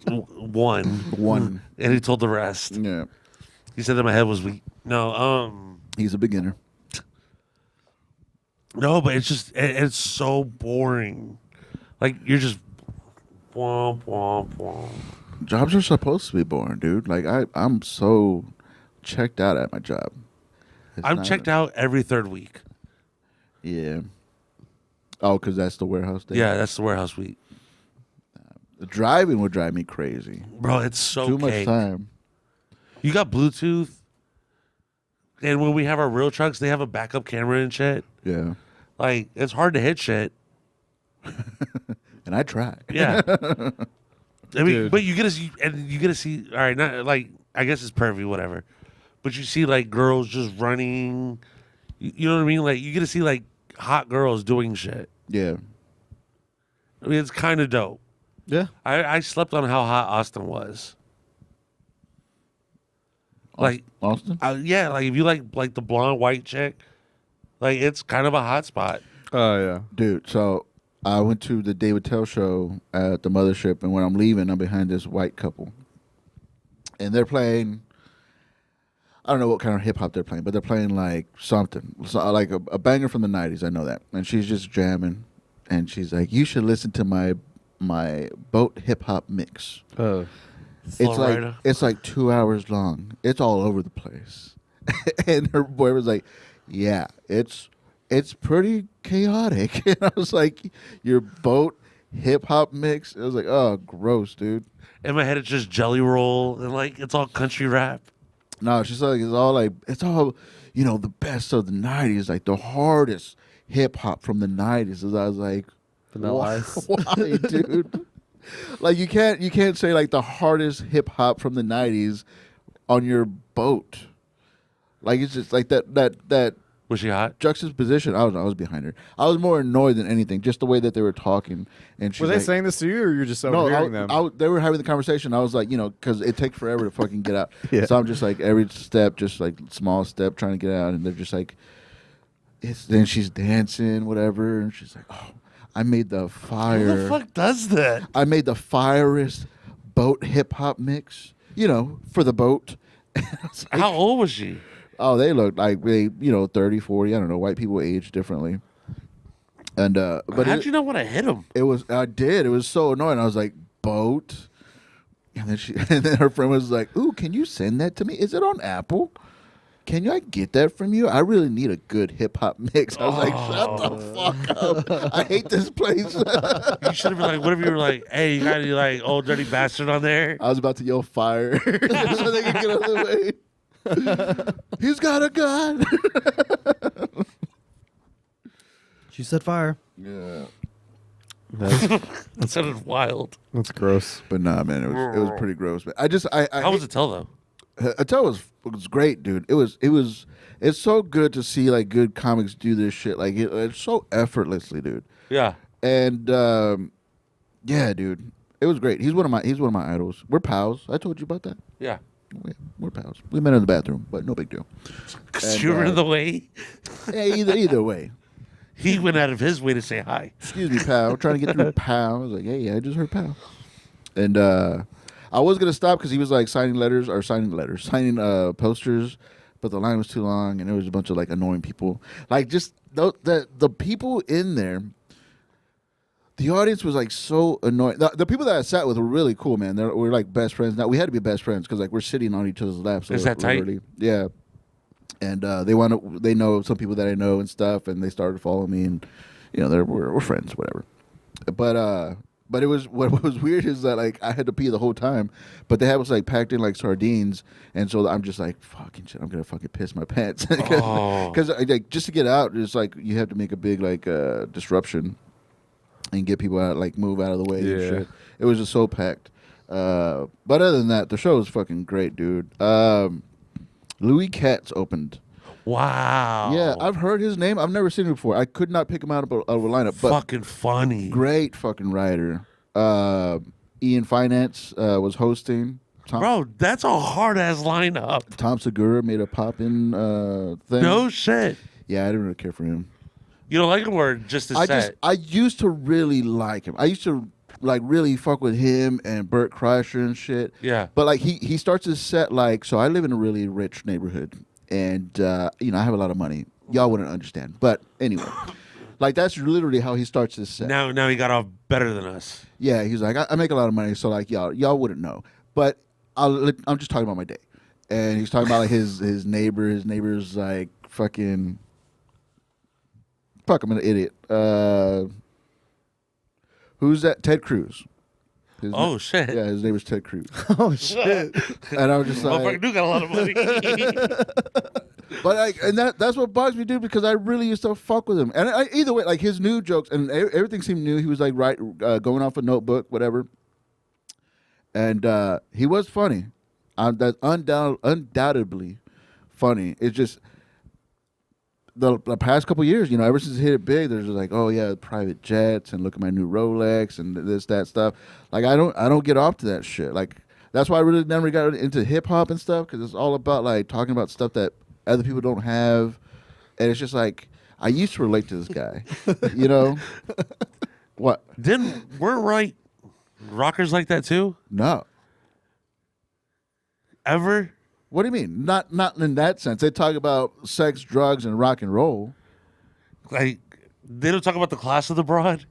Speaker 1: One. And he told the rest.
Speaker 2: Yeah,
Speaker 1: He said that my head was weak. No,
Speaker 2: he's a beginner.
Speaker 1: no, but it's so boring. Like you're just womp womp womp.
Speaker 2: Jobs are supposed to be boring, dude. Like I'm so checked out at my job.
Speaker 1: I'm checked out every third week.
Speaker 2: Yeah. Oh, because that's the warehouse day.
Speaker 1: Yeah, that's the warehouse week.
Speaker 2: The driving would drive me crazy.
Speaker 1: Bro, it's so
Speaker 2: Too much
Speaker 1: cake.
Speaker 2: time.
Speaker 1: You got Bluetooth. And when we have our real trucks, they have a backup camera and shit.
Speaker 2: Yeah.
Speaker 1: Like, it's hard to hit shit.
Speaker 2: And I try.
Speaker 1: Yeah. I mean,
Speaker 3: Dude.
Speaker 1: but you get to see, all right, not like, I guess it's pervy, whatever. But you see, like, girls just running. You know what I mean? Like, you get to see, like, hot girls doing shit.
Speaker 2: Yeah.
Speaker 1: I mean, it's kind of dope.
Speaker 3: Yeah.
Speaker 1: I slept on how hot Austin was. Like,
Speaker 2: Austin?
Speaker 1: yeah, like, if you like the blonde white chick, like, it's kind of a hot spot.
Speaker 3: Oh, yeah.
Speaker 2: Dude, so I went to the David Tell show at the mothership, and when I'm leaving, I'm behind this white couple. And they're playing, I don't know what kind of hip hop they're playing, but they're playing like something, so like a banger from the 90s. I know that. And she's just jamming, and she's like, you should listen to my boat hip hop mix.
Speaker 1: Florida.
Speaker 2: It's like 2 hours long. It's all over the place. And her boy was like, yeah, it's pretty chaotic. And I was like, your boat hip hop mix? I was like, oh, gross, dude.
Speaker 1: In my head, it's just Jelly Roll, and like it's all country rap.
Speaker 2: No, she's like, it's all, the best of the 90s, like the hardest hip hop from the 90s. And I was like,
Speaker 3: Vanilla Ice.
Speaker 2: why, dude? Like you can't say like the hardest hip hop from the 90s on your boat. Like it's just like that
Speaker 1: Was she hot?
Speaker 2: juxtaposition. I was behind her. I was more annoyed than anything, just the way that they were talking. And she's
Speaker 3: Were they
Speaker 2: like,
Speaker 3: saying this to you, or you're just
Speaker 2: no,
Speaker 3: overhearing them?
Speaker 2: they were having the conversation. I was like, because it takes forever to fucking get out.
Speaker 3: Yeah.
Speaker 2: So I'm just like every step, just like small step, trying to get out, and they're just like, then she's dancing, whatever, and she's like, oh, I made the fire.
Speaker 1: Who the fuck does that?
Speaker 2: I made the firest boat hip hop mix, for the boat.
Speaker 1: How old was she?
Speaker 2: Oh, they looked like 30, 40. I don't know. White people age differently. And but
Speaker 1: how'd you not want to hit him?
Speaker 2: I did. It was so annoying. I was like, boat. And then her friend was like, ooh, can you send that to me? Is it on Apple? Can I get that from you? I really need a good hip hop mix. I was like, shut the fuck up. I hate this place.
Speaker 1: You should have been like, what if you were like, hey, you got any like old dirty bastard on there?
Speaker 2: I was about to yell fire so they could get out of the way. He's got a gun.
Speaker 4: She said fire.
Speaker 2: Yeah.
Speaker 1: That sounded wild.
Speaker 3: That's gross.
Speaker 2: But nah, man, it was pretty gross. But
Speaker 1: How was it tell though?
Speaker 2: Attell was great, dude. It's so good to see like good comics do this shit. Like it's so effortlessly, dude.
Speaker 1: Yeah.
Speaker 2: And yeah, dude, it was great. He's one of my idols. We're pals. I told you about that.
Speaker 1: Yeah.
Speaker 2: We're pals. We met in the bathroom, but no big deal.
Speaker 1: Because you were in the way.
Speaker 2: Yeah, either way.
Speaker 1: He went out of his way to say hi.
Speaker 2: Excuse me, pal. Trying to get through pal. I was like, hey, I just heard pal. And I was gonna stop because he was like signing posters, but the line was too long, and there was a bunch of like annoying people. Like just the people in there. The audience was like so annoying. The people that I sat with were really cool, man. We're like best friends now. We had to be best friends because like we're sitting on each other's laps. So
Speaker 1: Is that tight?
Speaker 2: Yeah. And they know some people that I know and stuff, and they started following me, and we're friends, whatever. But it was what was weird is that like I had to pee the whole time, but they had us like packed in like sardines, and so I'm just like fucking shit. I'm gonna fucking piss my pants because like just to get out, it's like you have to make a big like disruption. And get people out, like move out of the way and shit. It was just so packed. But other than that, the show was fucking great, dude. Louis Katz opened.
Speaker 1: Wow.
Speaker 2: Yeah, I've heard his name. I've never seen him before. I could not pick him out of a lineup. But
Speaker 1: fucking funny.
Speaker 2: Great fucking writer. Ian Finance was hosting.
Speaker 1: Bro, that's a hard ass lineup.
Speaker 2: Tom Segura made a pop-in thing.
Speaker 1: No shit.
Speaker 2: Yeah, I didn't really care for him.
Speaker 1: You don't like him or just his set?
Speaker 2: I used to really like him. I used to like really fuck with him and Burt Kreischer and shit.
Speaker 1: Yeah.
Speaker 2: But like he starts his set like, so I live in a really rich neighborhood and I have a lot of money. Y'all wouldn't understand. But anyway, like that's literally how he starts his set.
Speaker 1: Now he got off better than us.
Speaker 2: Yeah, he's like, I make a lot of money, so like y'all wouldn't know. But I'm just talking about my day. And he's talking about like his neighbor. His neighbor's like fucking. Fuck, I'm an idiot. Who's that? Ted Cruz.
Speaker 1: Shit.
Speaker 2: Yeah, his name was Ted Cruz.
Speaker 3: Oh shit!
Speaker 2: And I was just like,
Speaker 1: motherfucker do got a lot of money.
Speaker 2: but like, and that's what bugs me, dude, because I really used to fuck with him. And either way, like his new jokes and everything seemed new. He was like going off a notebook, whatever. And he was funny. That's undoubtedly funny. It's just. The past couple years, ever since it hit it big, there's just like, oh yeah, private jets and look at my new Rolex and this, that stuff. Like I don't get off to that shit. Like that's why I really never got into hip hop and stuff because it's all about like talking about stuff that other people don't have, and it's just like I used to relate to this guy, What?
Speaker 1: Weren't rockers like that too?
Speaker 2: No.
Speaker 1: Ever?
Speaker 2: What do you mean? Not in that sense. They talk about sex, drugs, and rock and roll.
Speaker 1: Like they don't talk about the class of the broad.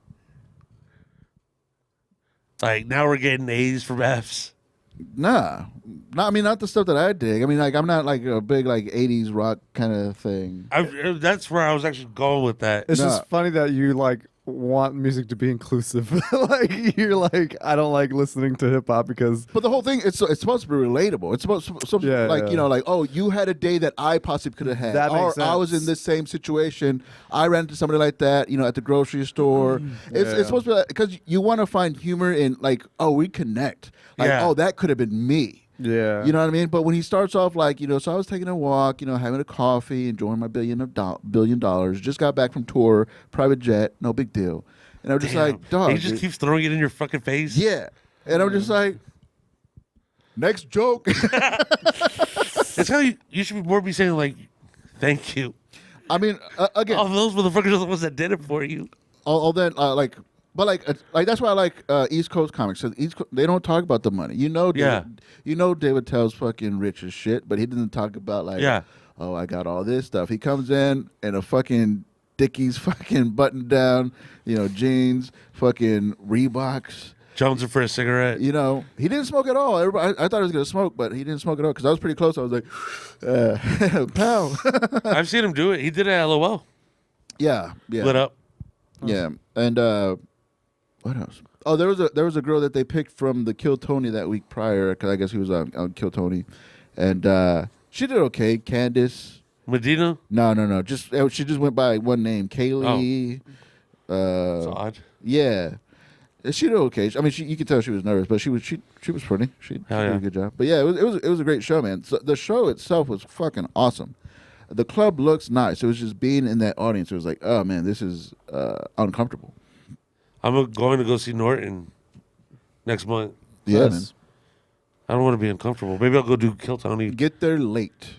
Speaker 1: Like now we're getting A's from F's.
Speaker 2: Nah. I mean, not the stuff that I dig. I mean, like I'm not like a big like '80s rock kind of thing.
Speaker 1: That's where I was actually going with that.
Speaker 3: It's just funny that you like want music to be inclusive. Like you're like, I don't like listening to hip hop because.
Speaker 2: But the whole thing, it's supposed to be relatable. It's supposed to like like, oh, you had a day that I possibly could have had,
Speaker 3: that makes sense.
Speaker 2: I was in this same situation. I ran into somebody like that, at the grocery store. It's supposed to be because you want to find humor in like, oh, we connect. Like, oh, that could have been me.
Speaker 3: Yeah.
Speaker 2: You know what I mean? But when he starts off like, so I was taking a walk, having a coffee, enjoying my $1 billion. Just got back from tour, private jet, no big deal. And I'm just like, dog.
Speaker 1: He just keeps throwing it in your fucking face.
Speaker 2: Yeah. And I'm just like, next joke.
Speaker 1: It's how you should more be saying like, thank you.
Speaker 2: I mean, again,
Speaker 1: All those motherfuckers are the ones that did it for you.
Speaker 2: all that like that's why I like East Coast comics. So they don't talk about the money. David Tell's fucking rich as shit, but he didn't talk about like, oh, I got all this stuff. He comes in a fucking Dickies fucking button down, jeans, fucking Reeboks.
Speaker 1: Jonesing for a cigarette.
Speaker 2: He didn't smoke at all. Everybody, I thought he was gonna smoke, but he didn't smoke at all because I was pretty close. I was like, pow.
Speaker 1: I've seen him do it. He did it at LOL.
Speaker 2: Yeah.
Speaker 1: Lit up.
Speaker 2: Yeah, and what else? Oh, there was a girl that they picked from the Kill Tony that week prior because I guess he was on Kill Tony, and she did okay. Candace.
Speaker 1: Medina?
Speaker 2: No. She just went by one name, Kaylee.
Speaker 1: That's odd.
Speaker 2: Yeah. She did okay. I mean, you could tell she was nervous, but she was funny. She did a good job. But yeah, it was a great show, man. So the show itself was fucking awesome. The club looks nice. It was just being in that audience. It was like, oh man, this is uncomfortable.
Speaker 1: I'm going to go see Norton next month.
Speaker 2: Yeah, man.
Speaker 1: I don't want to be uncomfortable. Maybe I'll go do Kill Tony.
Speaker 2: Get there late.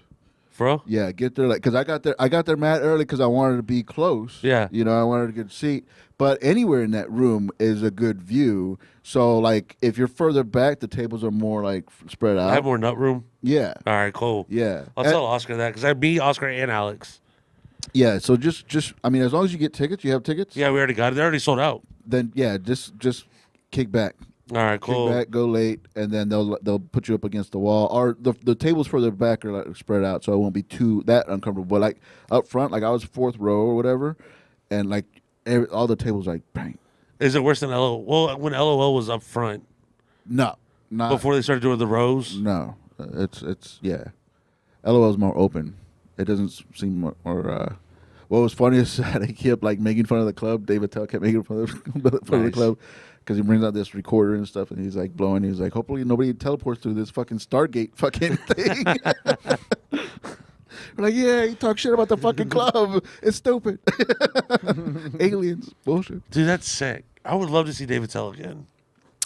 Speaker 1: Bro?
Speaker 2: Yeah, get there late. Because I got there mad early because I wanted to be close.
Speaker 1: Yeah.
Speaker 2: I wanted a good seat. But anywhere in that room is a good view. So, like, if you're further back, the tables are more, like, spread out.
Speaker 1: I have more nut room?
Speaker 2: Yeah.
Speaker 1: All right, cool.
Speaker 2: Yeah.
Speaker 1: I'll tell Oscar that because I beat Oscar and Alex.
Speaker 2: Yeah, so just I mean, as long as you get tickets, you have tickets?
Speaker 1: Yeah, we already got it. They already sold out.
Speaker 2: Then, yeah, just kick back.
Speaker 1: All right, cool.
Speaker 2: Kick back, go late, and then they'll put you up against the wall. Or the tables further back are like spread out, so it won't be that uncomfortable. But, like, up front, like, I was fourth row or whatever, and, like, all the tables like bang.
Speaker 1: Is it worse than LOL? Well, when LOL was up front.
Speaker 2: No, not
Speaker 1: Before they started doing the rows?
Speaker 2: No, it's yeah. LOL's more open. It doesn't seem more. What was funny is that he kept like making fun of the club. David Tell kept making fun of the club because he brings out this recorder and stuff, and he's like blowing. He's like, hopefully nobody teleports through this fucking Stargate fucking thing. We're like, yeah, you talk shit about the fucking club. It's stupid. Aliens. Bullshit.
Speaker 1: Dude, that's sick. I would love to see David Tell again.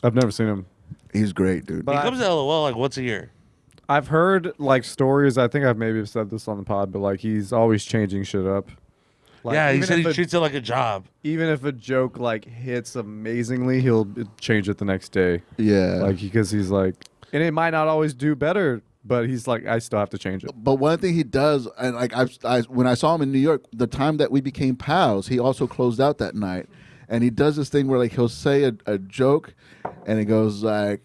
Speaker 3: I've never seen him.
Speaker 2: He's great, dude.
Speaker 1: He comes to LOL like once a year.
Speaker 3: I've heard like stories. I think I've maybe said this on the pod, but like he's always changing shit up. Like,
Speaker 1: yeah, he
Speaker 3: even
Speaker 1: said
Speaker 3: if
Speaker 1: he treats it like a job.
Speaker 3: Even if a joke like hits amazingly, he'll change it the next day.
Speaker 2: Yeah.
Speaker 3: Like because he's like, and it might not always do better, but he's like, I still have to change it.
Speaker 2: But one thing he does, and like when I saw him in New York, the time that we became pals, he also closed out that night, and he does this thing where like he'll say a joke, and it goes like,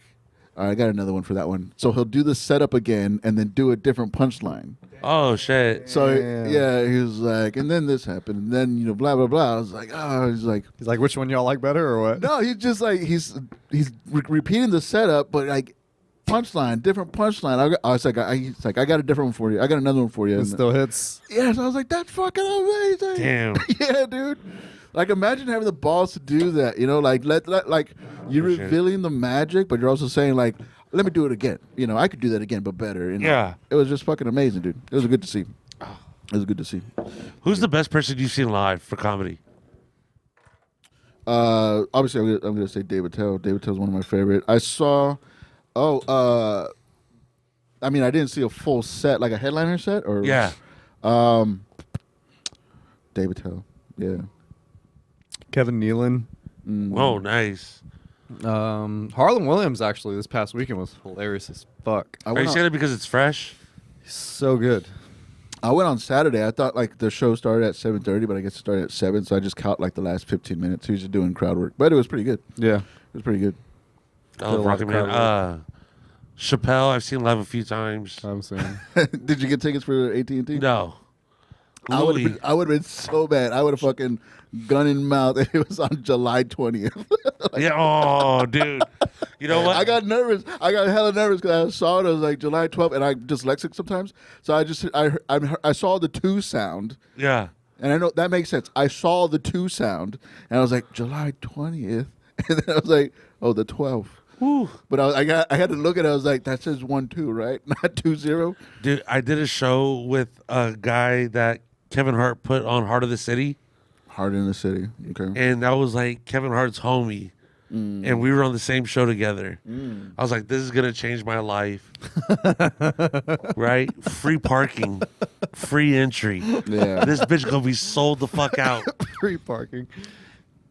Speaker 2: all right, I got another one for that one. So he'll do the setup again, and then do a different punchline.
Speaker 1: Oh shit!
Speaker 2: So yeah, he was like, and then this happened, and then blah blah blah. I was like, oh, he's like,
Speaker 3: which one y'all like better or what?
Speaker 2: No, he's just like he's repeating the setup, but like. Different punchline. I was like, I got a different one for you. I got another one for you.
Speaker 3: It still hits.
Speaker 2: Yeah, so I was like, that's fucking amazing.
Speaker 1: Damn.
Speaker 2: Yeah, dude. Like, imagine having the balls to do that. Like like you're revealing the magic, but you're also saying like, let me do it again. I could do that again, but better.
Speaker 1: Yeah.
Speaker 2: It was just fucking amazing, dude. It was good to see. It was good to see.
Speaker 1: Who's the best person you've seen live for comedy?
Speaker 2: Obviously, I'm gonna say David Tell. David Tell's one of my favorite. I saw. I mean, I didn't see a full set, like a headliner set, or
Speaker 1: Yeah.
Speaker 2: David Tell, yeah.
Speaker 3: Kevin Nealon.
Speaker 1: Oh, nice.
Speaker 3: Harlan Williams actually this past weekend was hilarious as fuck.
Speaker 1: Are you saying it because it's fresh?
Speaker 3: So good.
Speaker 2: I went on Saturday. I thought like the show started at 7:30, but I guess it started at 7, so I just caught like the last 15 minutes. He was just doing crowd work, but it was pretty good.
Speaker 3: Yeah,
Speaker 2: it was pretty good.
Speaker 1: I love Rocket Man. Chappelle, I've seen live a few times.
Speaker 3: I'm saying.
Speaker 2: Did you get tickets for AT&T?
Speaker 1: No.
Speaker 2: I would have been so bad. I would have fucking gun in mouth if it was on July 20th.
Speaker 1: Yeah. Oh, dude. You know what?
Speaker 2: I got nervous. I got hella nervous because I saw it. It was like July 12th, and I'm dyslexic sometimes. So I saw the 2 sound.
Speaker 1: Yeah.
Speaker 2: And I know that makes sense. I saw the 2 sound, and I was like, July 20th. And then I was like, oh, the 12th.
Speaker 1: Whew.
Speaker 2: But I had to look at it. I was like, that says 1-2, right? Not 2-0.
Speaker 1: Dude, I did a show with a guy that Kevin Hart put on Heart of the City,
Speaker 2: Hard in the city. Okay.
Speaker 1: and that was like Kevin Hart's homie. And we were on the same show together. I was like, this is going to change my life. Right? Free parking, free entry.
Speaker 2: Yeah.
Speaker 1: This bitch going to be sold the fuck out.
Speaker 3: Free parking.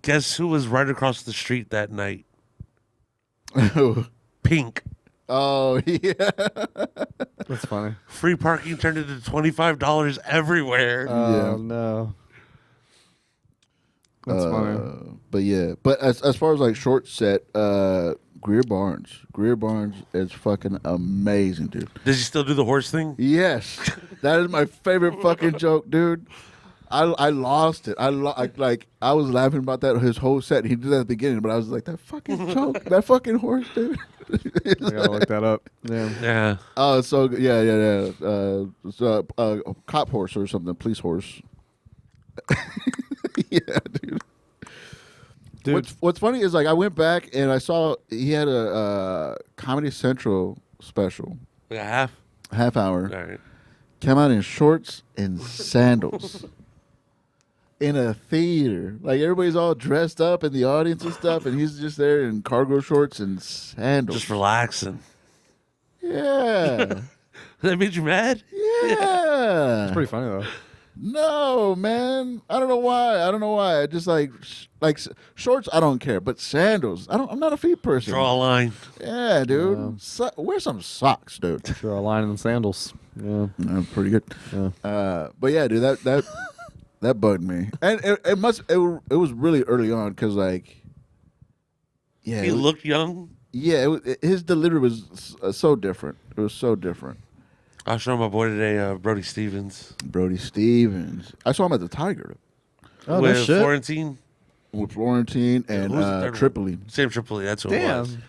Speaker 1: Guess who was right across the street that night? Pink.
Speaker 2: Oh, yeah.
Speaker 3: That's funny.
Speaker 1: Free parking turned into $25 everywhere.
Speaker 3: Oh no. That's funny.
Speaker 2: But yeah. But as far as like short set, Greer Barnes is fucking amazing, dude.
Speaker 1: Does he still do the horse thing?
Speaker 2: Yes. That is my favorite fucking joke, dude. I lost it. I was laughing about that his whole set. He did that at the beginning, but I was like, that fucking joke, that fucking horse, dude.
Speaker 3: I gotta look that up. Yeah.
Speaker 1: Yeah.
Speaker 2: Oh, it's so good. Yeah. It's a cop horse or something, police horse. Yeah, dude. What's funny is like I went back and I saw he had a Comedy Central special,
Speaker 1: Like a half?
Speaker 2: half hour.
Speaker 1: All right.
Speaker 2: Came out in shorts and sandals in a theater. Like everybody's all dressed up in the audience and stuff, and he's just there in cargo shorts and sandals.
Speaker 1: Just relaxing.
Speaker 2: Yeah.
Speaker 1: That made you mad?
Speaker 2: Yeah.
Speaker 3: It's pretty funny though.
Speaker 2: No, man. I don't know why. I just like shorts. I don't care, but sandals. I'm not a feet person.
Speaker 1: Draw a line.
Speaker 2: Yeah, dude. Wear some socks, dude.
Speaker 3: Sure, a line in the sandals. Yeah.
Speaker 2: Pretty good.
Speaker 3: Yeah.
Speaker 2: But yeah, dude, that bugged me, and it was really early on because like, yeah,
Speaker 1: He looked young.
Speaker 2: yeah, his delivery was so different. It was so different.
Speaker 1: I showed my boy today, Brody Stevens.
Speaker 2: Brody Stevens. I saw him at the Tiger
Speaker 3: Oh, no
Speaker 1: with
Speaker 3: shit.
Speaker 1: Florentine.
Speaker 2: with Florentine and
Speaker 1: Who's the third
Speaker 2: Tripoli.
Speaker 1: Sam Tripoli, that's who it was.
Speaker 3: Damn.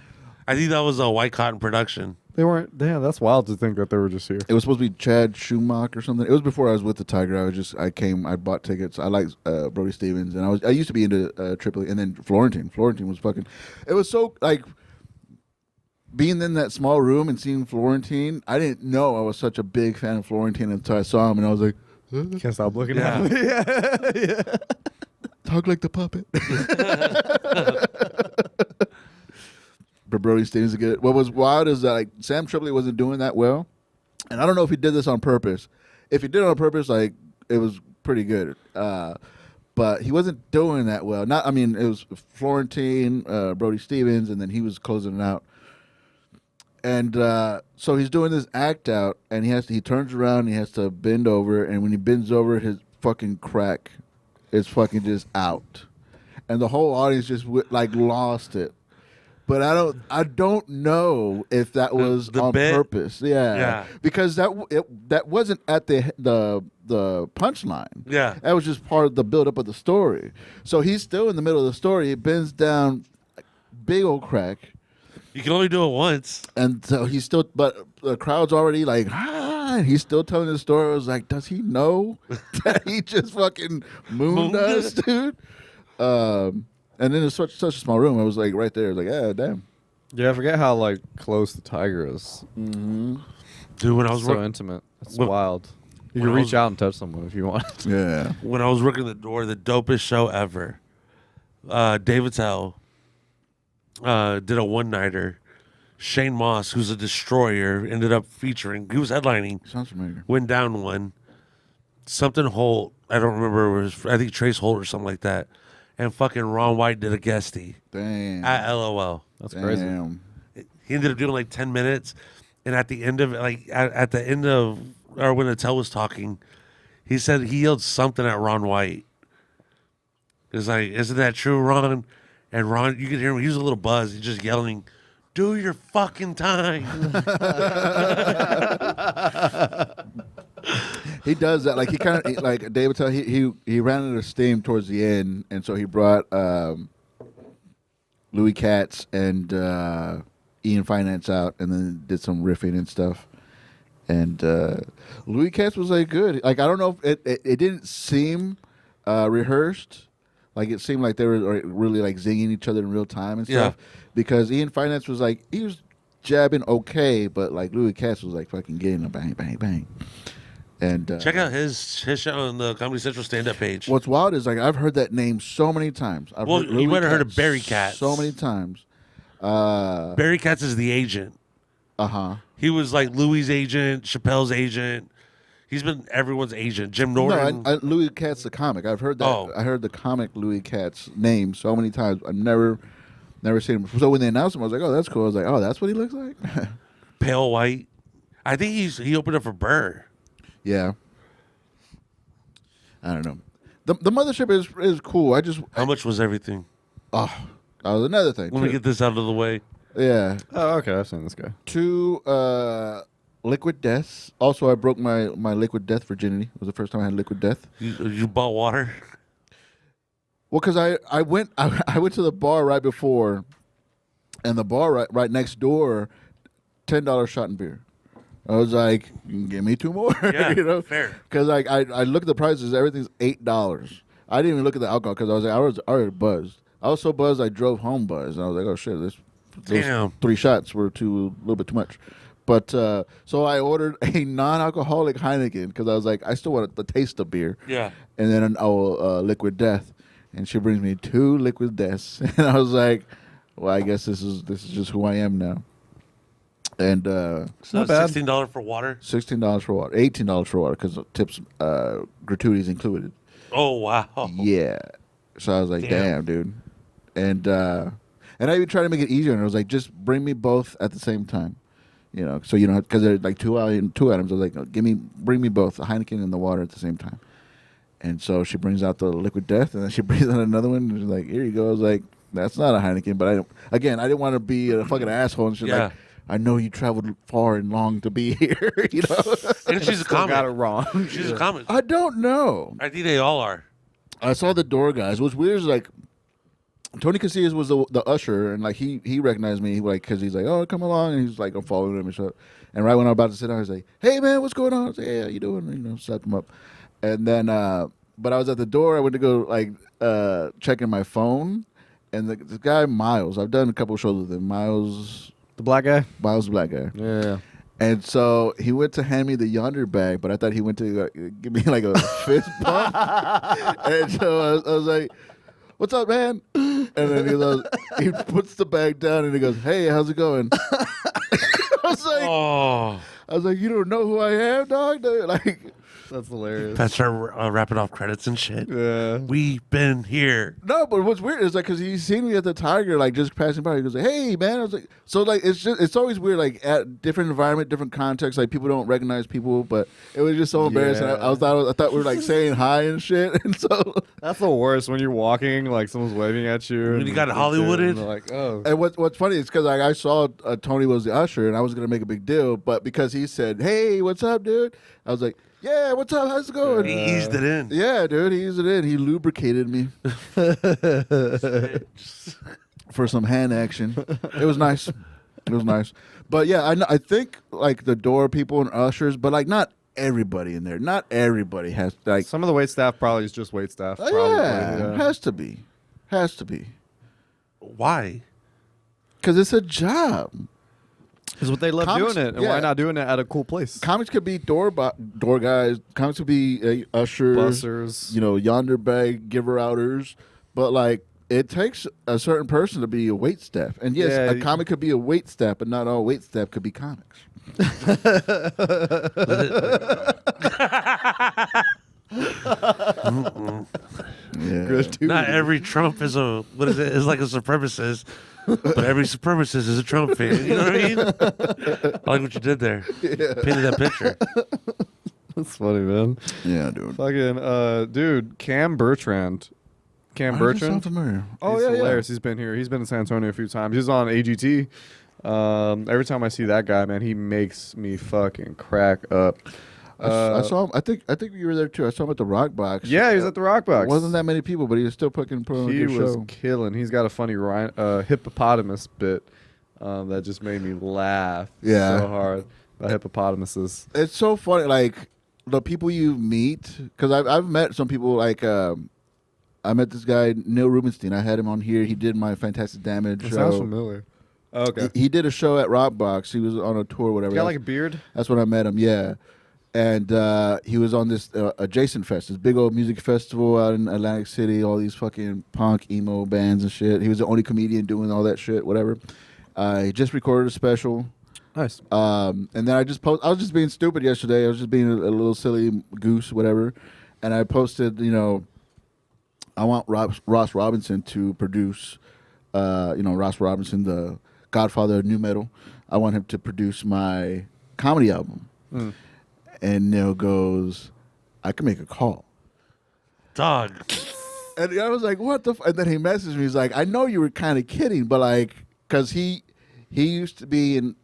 Speaker 1: I think that was a White Cotton production.
Speaker 3: They weren't. Damn, that's wild to think that they were just here.
Speaker 2: It was supposed to be Chad Schumacher or something. It was before I was with the Tiger. I bought tickets. I liked Brody Stevens, and I used to be into Tripoli, and then Florentine. Florentine was fucking. It was so like being in that small room and seeing Florentine. I didn't know I was such a big fan of Florentine until I saw him, and I was like,
Speaker 3: Can't stop looking
Speaker 1: Yeah.
Speaker 3: at him. Yeah.
Speaker 2: talk like the puppet. But Brody Stevens is good. What was wild is that like Sam Tripoli wasn't doing that well, and I don't know if he did this on purpose. If he did it on purpose, like it was pretty good. But he wasn't doing that well. It was Florentine, Brody Stevens, and then he was closing it out. And so he's doing this act out, and he turns around, and he has to bend over, and when he bends over, his fucking crack is fucking just out, and the whole audience just lost it. But I don't know if that was
Speaker 1: the
Speaker 2: on
Speaker 1: bit?
Speaker 2: purpose. Yeah, because that wasn't at the punchline.
Speaker 1: Yeah.
Speaker 2: That was just part of the build up of the story. So he's still in the middle of the story. He bends down, big old crack.
Speaker 1: You can only do it once.
Speaker 2: And so he's still, but the crowd's already like, and he's still telling the story. I was like, does he know that he just fucking mooned us, dude? And then it's such a small room. I was like right there. I was like, yeah, damn.
Speaker 3: Yeah, I forget how like close the Tiger is.
Speaker 2: Mm-hmm.
Speaker 1: Dude, when I was
Speaker 3: So intimate. It's
Speaker 1: When-
Speaker 3: wild. You
Speaker 1: when
Speaker 3: can
Speaker 1: I
Speaker 3: reach
Speaker 1: was-
Speaker 3: out and touch someone if you want.
Speaker 2: Yeah.
Speaker 1: when I was working the door, the dopest show ever. David Tell did a one-nighter. Shane Moss, who's a destroyer, ended up featuring. He was headlining.
Speaker 2: Sounds familiar.
Speaker 1: Went down one. Something Holt. I don't remember. It was, I think Trace Holt or something like that. And fucking Ron White did a guestie
Speaker 2: Damn.
Speaker 1: at LOL.
Speaker 3: That's crazy.
Speaker 2: Damn.
Speaker 1: He ended up doing like 10 minutes. And at the end of it, like at the end of, or when Attell was talking, he said he yelled something at Ron White. It's like, isn't that true, Ron? And Ron, you could hear him. He was a little buzzed. He's just yelling, do your fucking time.
Speaker 2: He does that. Like he kind of like David Tell. He ran out of steam towards the end, and so he brought Louis Katz and Ian Finance out, and then did some riffing and stuff. And Louis Katz was like good. Like I don't know if it didn't seem rehearsed, Like it seemed like they were really like zinging each other in real time and stuff. Because Ian Finance was like he was jabbing okay, but like Louis Katz was like fucking getting a bang bang bang. And
Speaker 1: check out his show on the Comedy Central stand-up page.
Speaker 2: What's wild is like I've heard that name so many times. I've
Speaker 1: Well,
Speaker 2: heard
Speaker 1: you
Speaker 2: Louis
Speaker 1: might have heard of
Speaker 2: Katz
Speaker 1: Barry Katz.
Speaker 2: so many times.
Speaker 1: Barry Katz is the agent. He was like Louis' agent, Chappelle's agent. He's been everyone's agent. Jim Norton.
Speaker 2: No, Louis Katz the comic. I've heard that.
Speaker 1: Oh.
Speaker 2: I heard the comic Louis Katz name so many times. I've never seen him. So when they announced him, I was like, oh, that's cool. I was like, oh, that's what he looks like.
Speaker 1: Pale white. I think he opened up for Burr.
Speaker 2: Yeah. I don't know. The mothership is cool.
Speaker 1: How much was everything?
Speaker 2: That was another thing.
Speaker 1: Let me get this out of the way.
Speaker 2: Yeah.
Speaker 3: Oh, okay. I've seen this guy.
Speaker 2: 2 liquid deaths. Also, I broke my liquid death virginity. It was the first time I had liquid death.
Speaker 1: You bought water?
Speaker 2: Well, because I went to the bar right before, and the bar right next door, $10 shot in beer. I was like, give me 2 more.
Speaker 1: Yeah,
Speaker 2: you know,
Speaker 1: fair.
Speaker 2: Because like I looked at the prices, everything's $8. I didn't even look at the alcohol because I was like, I was already buzzed. I was so buzzed I drove home buzzed, and I was like, oh shit, those
Speaker 1: Damn.
Speaker 2: 3 shots were a little bit too much. But so I ordered a non-alcoholic Heineken because I was like, I still want the taste of beer.
Speaker 1: Yeah.
Speaker 2: And then liquid death, and she brings me 2 liquid deaths, and I was like, well, I guess this is just who I am now. And
Speaker 1: So
Speaker 3: Not bad.
Speaker 1: $16 for water?
Speaker 2: $16 for water, $18 for water because tips, gratuities included.
Speaker 1: Oh, wow.
Speaker 2: Yeah. So I was like, damn dude. And I even tried to make it easier, and I was like, just bring me both at the same time. You know, so you know, because they're like two items. I was like, bring me both, the Heineken and the water at the same time. And so she brings out the liquid death, and then she brings out another one. And she's like, here you go. I was like, that's not a Heineken, but I didn't want to be a fucking asshole. And she's like, I know you traveled far and long to be here. You know,
Speaker 1: And she's a comic.
Speaker 3: Got it wrong.
Speaker 1: She's a comic.
Speaker 2: I don't know.
Speaker 1: I think they all are.
Speaker 2: I saw the door guys. What's weird is like Tony Casillas was the usher, and like he recognized me, like because he's like, oh, come along, and he's like, I'm following him and stuff. And right when I'm about to sit down, he's like, hey man, what's going on? I was like, hey, how you doing? You know, set him up. And then, but I was at the door. I went to go like checking my phone, and the guy Miles. I've done a couple shows with him. Miles,
Speaker 3: The black guy?
Speaker 2: the black guy.
Speaker 3: Yeah.
Speaker 2: And so he went to hand me the yonder bag, but I thought he went to give me like a fist bump. And so I was like, what's up, man? And then he puts the bag down and he goes, hey, how's it going? I was like, you don't know who I am, dog? Like,
Speaker 3: That's hilarious.
Speaker 1: That's her wrapping off credits and shit.
Speaker 3: Yeah.
Speaker 1: We've been here.
Speaker 2: no, but what's weird is like, cause he seen me at the Tiger, like just passing by. He goes, like, hey, man. I was like, so like, it's always weird, like at different environment, different context, like people don't recognize people, but it was just so embarrassing.
Speaker 3: Yeah.
Speaker 2: I thought we were like saying hi and shit, and so.
Speaker 3: That's the worst when you're walking, like someone's waving at you.
Speaker 1: When
Speaker 3: and
Speaker 1: you got
Speaker 3: they're
Speaker 1: Hollywooded?
Speaker 3: like, oh.
Speaker 2: And what's funny is because like I saw Tony was the usher, and I was gonna make a big deal, but because he said, "Hey, what's up, dude?" I was like, "Yeah, what's up? How's it going?"
Speaker 1: He eased it in.
Speaker 2: Yeah, dude, he eased it in. He lubricated me for some hand action. It was nice. It was nice. But yeah, I think like the door people and ushers, but like not everybody in there. Not everybody has like.
Speaker 3: Some of the wait staff probably is just wait staff.
Speaker 2: Oh,
Speaker 3: Probably.
Speaker 2: yeah, has to be. Has to be.
Speaker 1: Why?
Speaker 2: Because it's a job.
Speaker 3: Because what they love
Speaker 2: Comics-
Speaker 3: doing it, and
Speaker 2: yeah.
Speaker 3: why not doing it at a cool place?
Speaker 2: Comics could be door guys. Comics could be ushers,
Speaker 3: Bussers.
Speaker 2: you know, yonder bag giver outers. But like, it takes a certain person to be a wait staff. And yes,
Speaker 3: Yeah,
Speaker 2: a comic could be a wait staff, but not all wait staff could be comics. Yeah.
Speaker 3: Good too.
Speaker 1: Not every Trump is is like a supremacist, but every supremacist is a Trump fan. You know what I mean? I like what you did there. Painted that picture.
Speaker 3: That's funny, man.
Speaker 2: Yeah, dude.
Speaker 3: Fucking, dude, Cam Bertrand. Cam
Speaker 2: Why does that sound
Speaker 3: Bertrand.
Speaker 2: familiar?
Speaker 3: He's hilarious. He's been here. He's been in San Antonio a few times. He's on AGT. Every time I see that guy, man, he makes me fucking crack up.
Speaker 2: I saw him. I think you were there too. I saw him at the Rock Box.
Speaker 3: Yeah, he was at the Rock Box.
Speaker 2: Wasn't that many people, but he was still putting on a
Speaker 3: He
Speaker 2: good
Speaker 3: was
Speaker 2: show.
Speaker 3: killing. He's got a funny hippopotamus bit that just made me laugh so hard. The hippopotamuses.
Speaker 2: It's so funny, like the people you meet, because I've met some people like I met this guy Neil Rubenstein. I had him on here. He did my Fantastic Damage
Speaker 3: It
Speaker 2: show.
Speaker 3: sounds familiar. Oh, okay.
Speaker 2: He did a show at Rockbox. He was on a tour, whatever.
Speaker 3: You got like a beard?
Speaker 2: That's when I met him. Yeah, and he was on this Adjacent Fest, this big old music festival out in Atlantic City. All these fucking punk emo bands and shit. He was the only comedian doing all that shit. Whatever. He just recorded a special.
Speaker 3: Nice.
Speaker 2: And then I was just being stupid yesterday. I was just being a little silly goose, whatever. And I posted, I want Ross Robinson to produce, Ross Robinson, the Godfather of nu metal. I want him to produce my comedy album. And Neil goes, I can make a call.
Speaker 1: Dog.
Speaker 2: And I was like, what the and then he messaged me. He's like, I know you were kind of kidding, but like, because he used to be in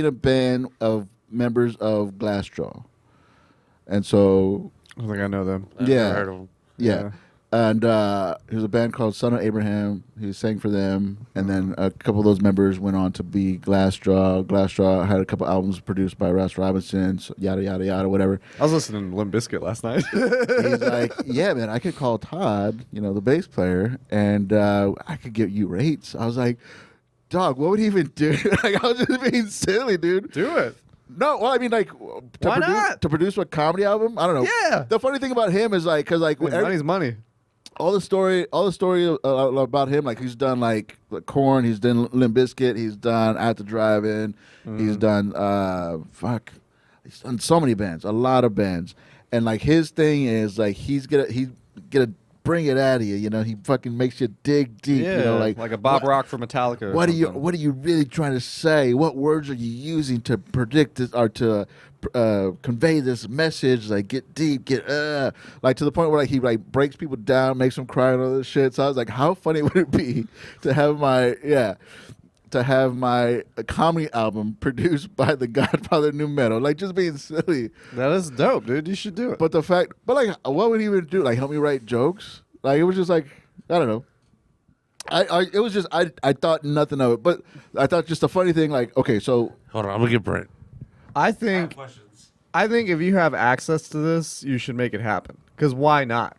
Speaker 2: a band of members of Glassjaw. And so
Speaker 3: I think I know them.
Speaker 1: I've never heard of him.
Speaker 2: Yeah. And there was a band called Son of Abraham. He sang for them. And then a couple of those members went on to be Glassjaw. Glassjaw had a couple albums produced by Ross Robinson, so yada, yada, yada, whatever.
Speaker 3: I was listening to Limp Bizkit last night.
Speaker 2: He's like, yeah, man, I could call Todd, the bass player, and I could get you rates. I was like, dog, what would he even do? Like, I was just being silly, dude.
Speaker 3: Do it.
Speaker 2: No, well, I mean, like,
Speaker 3: Why not?
Speaker 2: to produce a comedy album? I don't know.
Speaker 3: Yeah.
Speaker 2: The funny thing about him is, like, because, like,
Speaker 3: Money's money.
Speaker 2: all the story about him, like he's done like Korn, he's done Limp Bizkit, he's done At the Drive-In, he's done he's done so many bands, a lot of bands, and like his thing is like he's gonna bring it out of you, he fucking makes you dig deep,
Speaker 3: Yeah, like a Bob Rock for Metallica. Or
Speaker 2: what
Speaker 3: something.
Speaker 2: are you really trying to say? What words are you using to predict this or to convey this message? Like get deep, like to the point where like he like breaks people down, makes them cry and all this shit. So I was like, how funny would it be to have my comedy album produced by the Godfather of nu metal? Like just being silly.
Speaker 3: That is dope, dude. You should do it.
Speaker 2: But like, what would he even do? Like help me write jokes? Like it was just like I don't know. I thought nothing of it, but I thought just a funny thing. Like okay, so
Speaker 1: Hold on, I'm gonna get Brent.
Speaker 3: I think if you have access to this, you should make it happen. Because why not?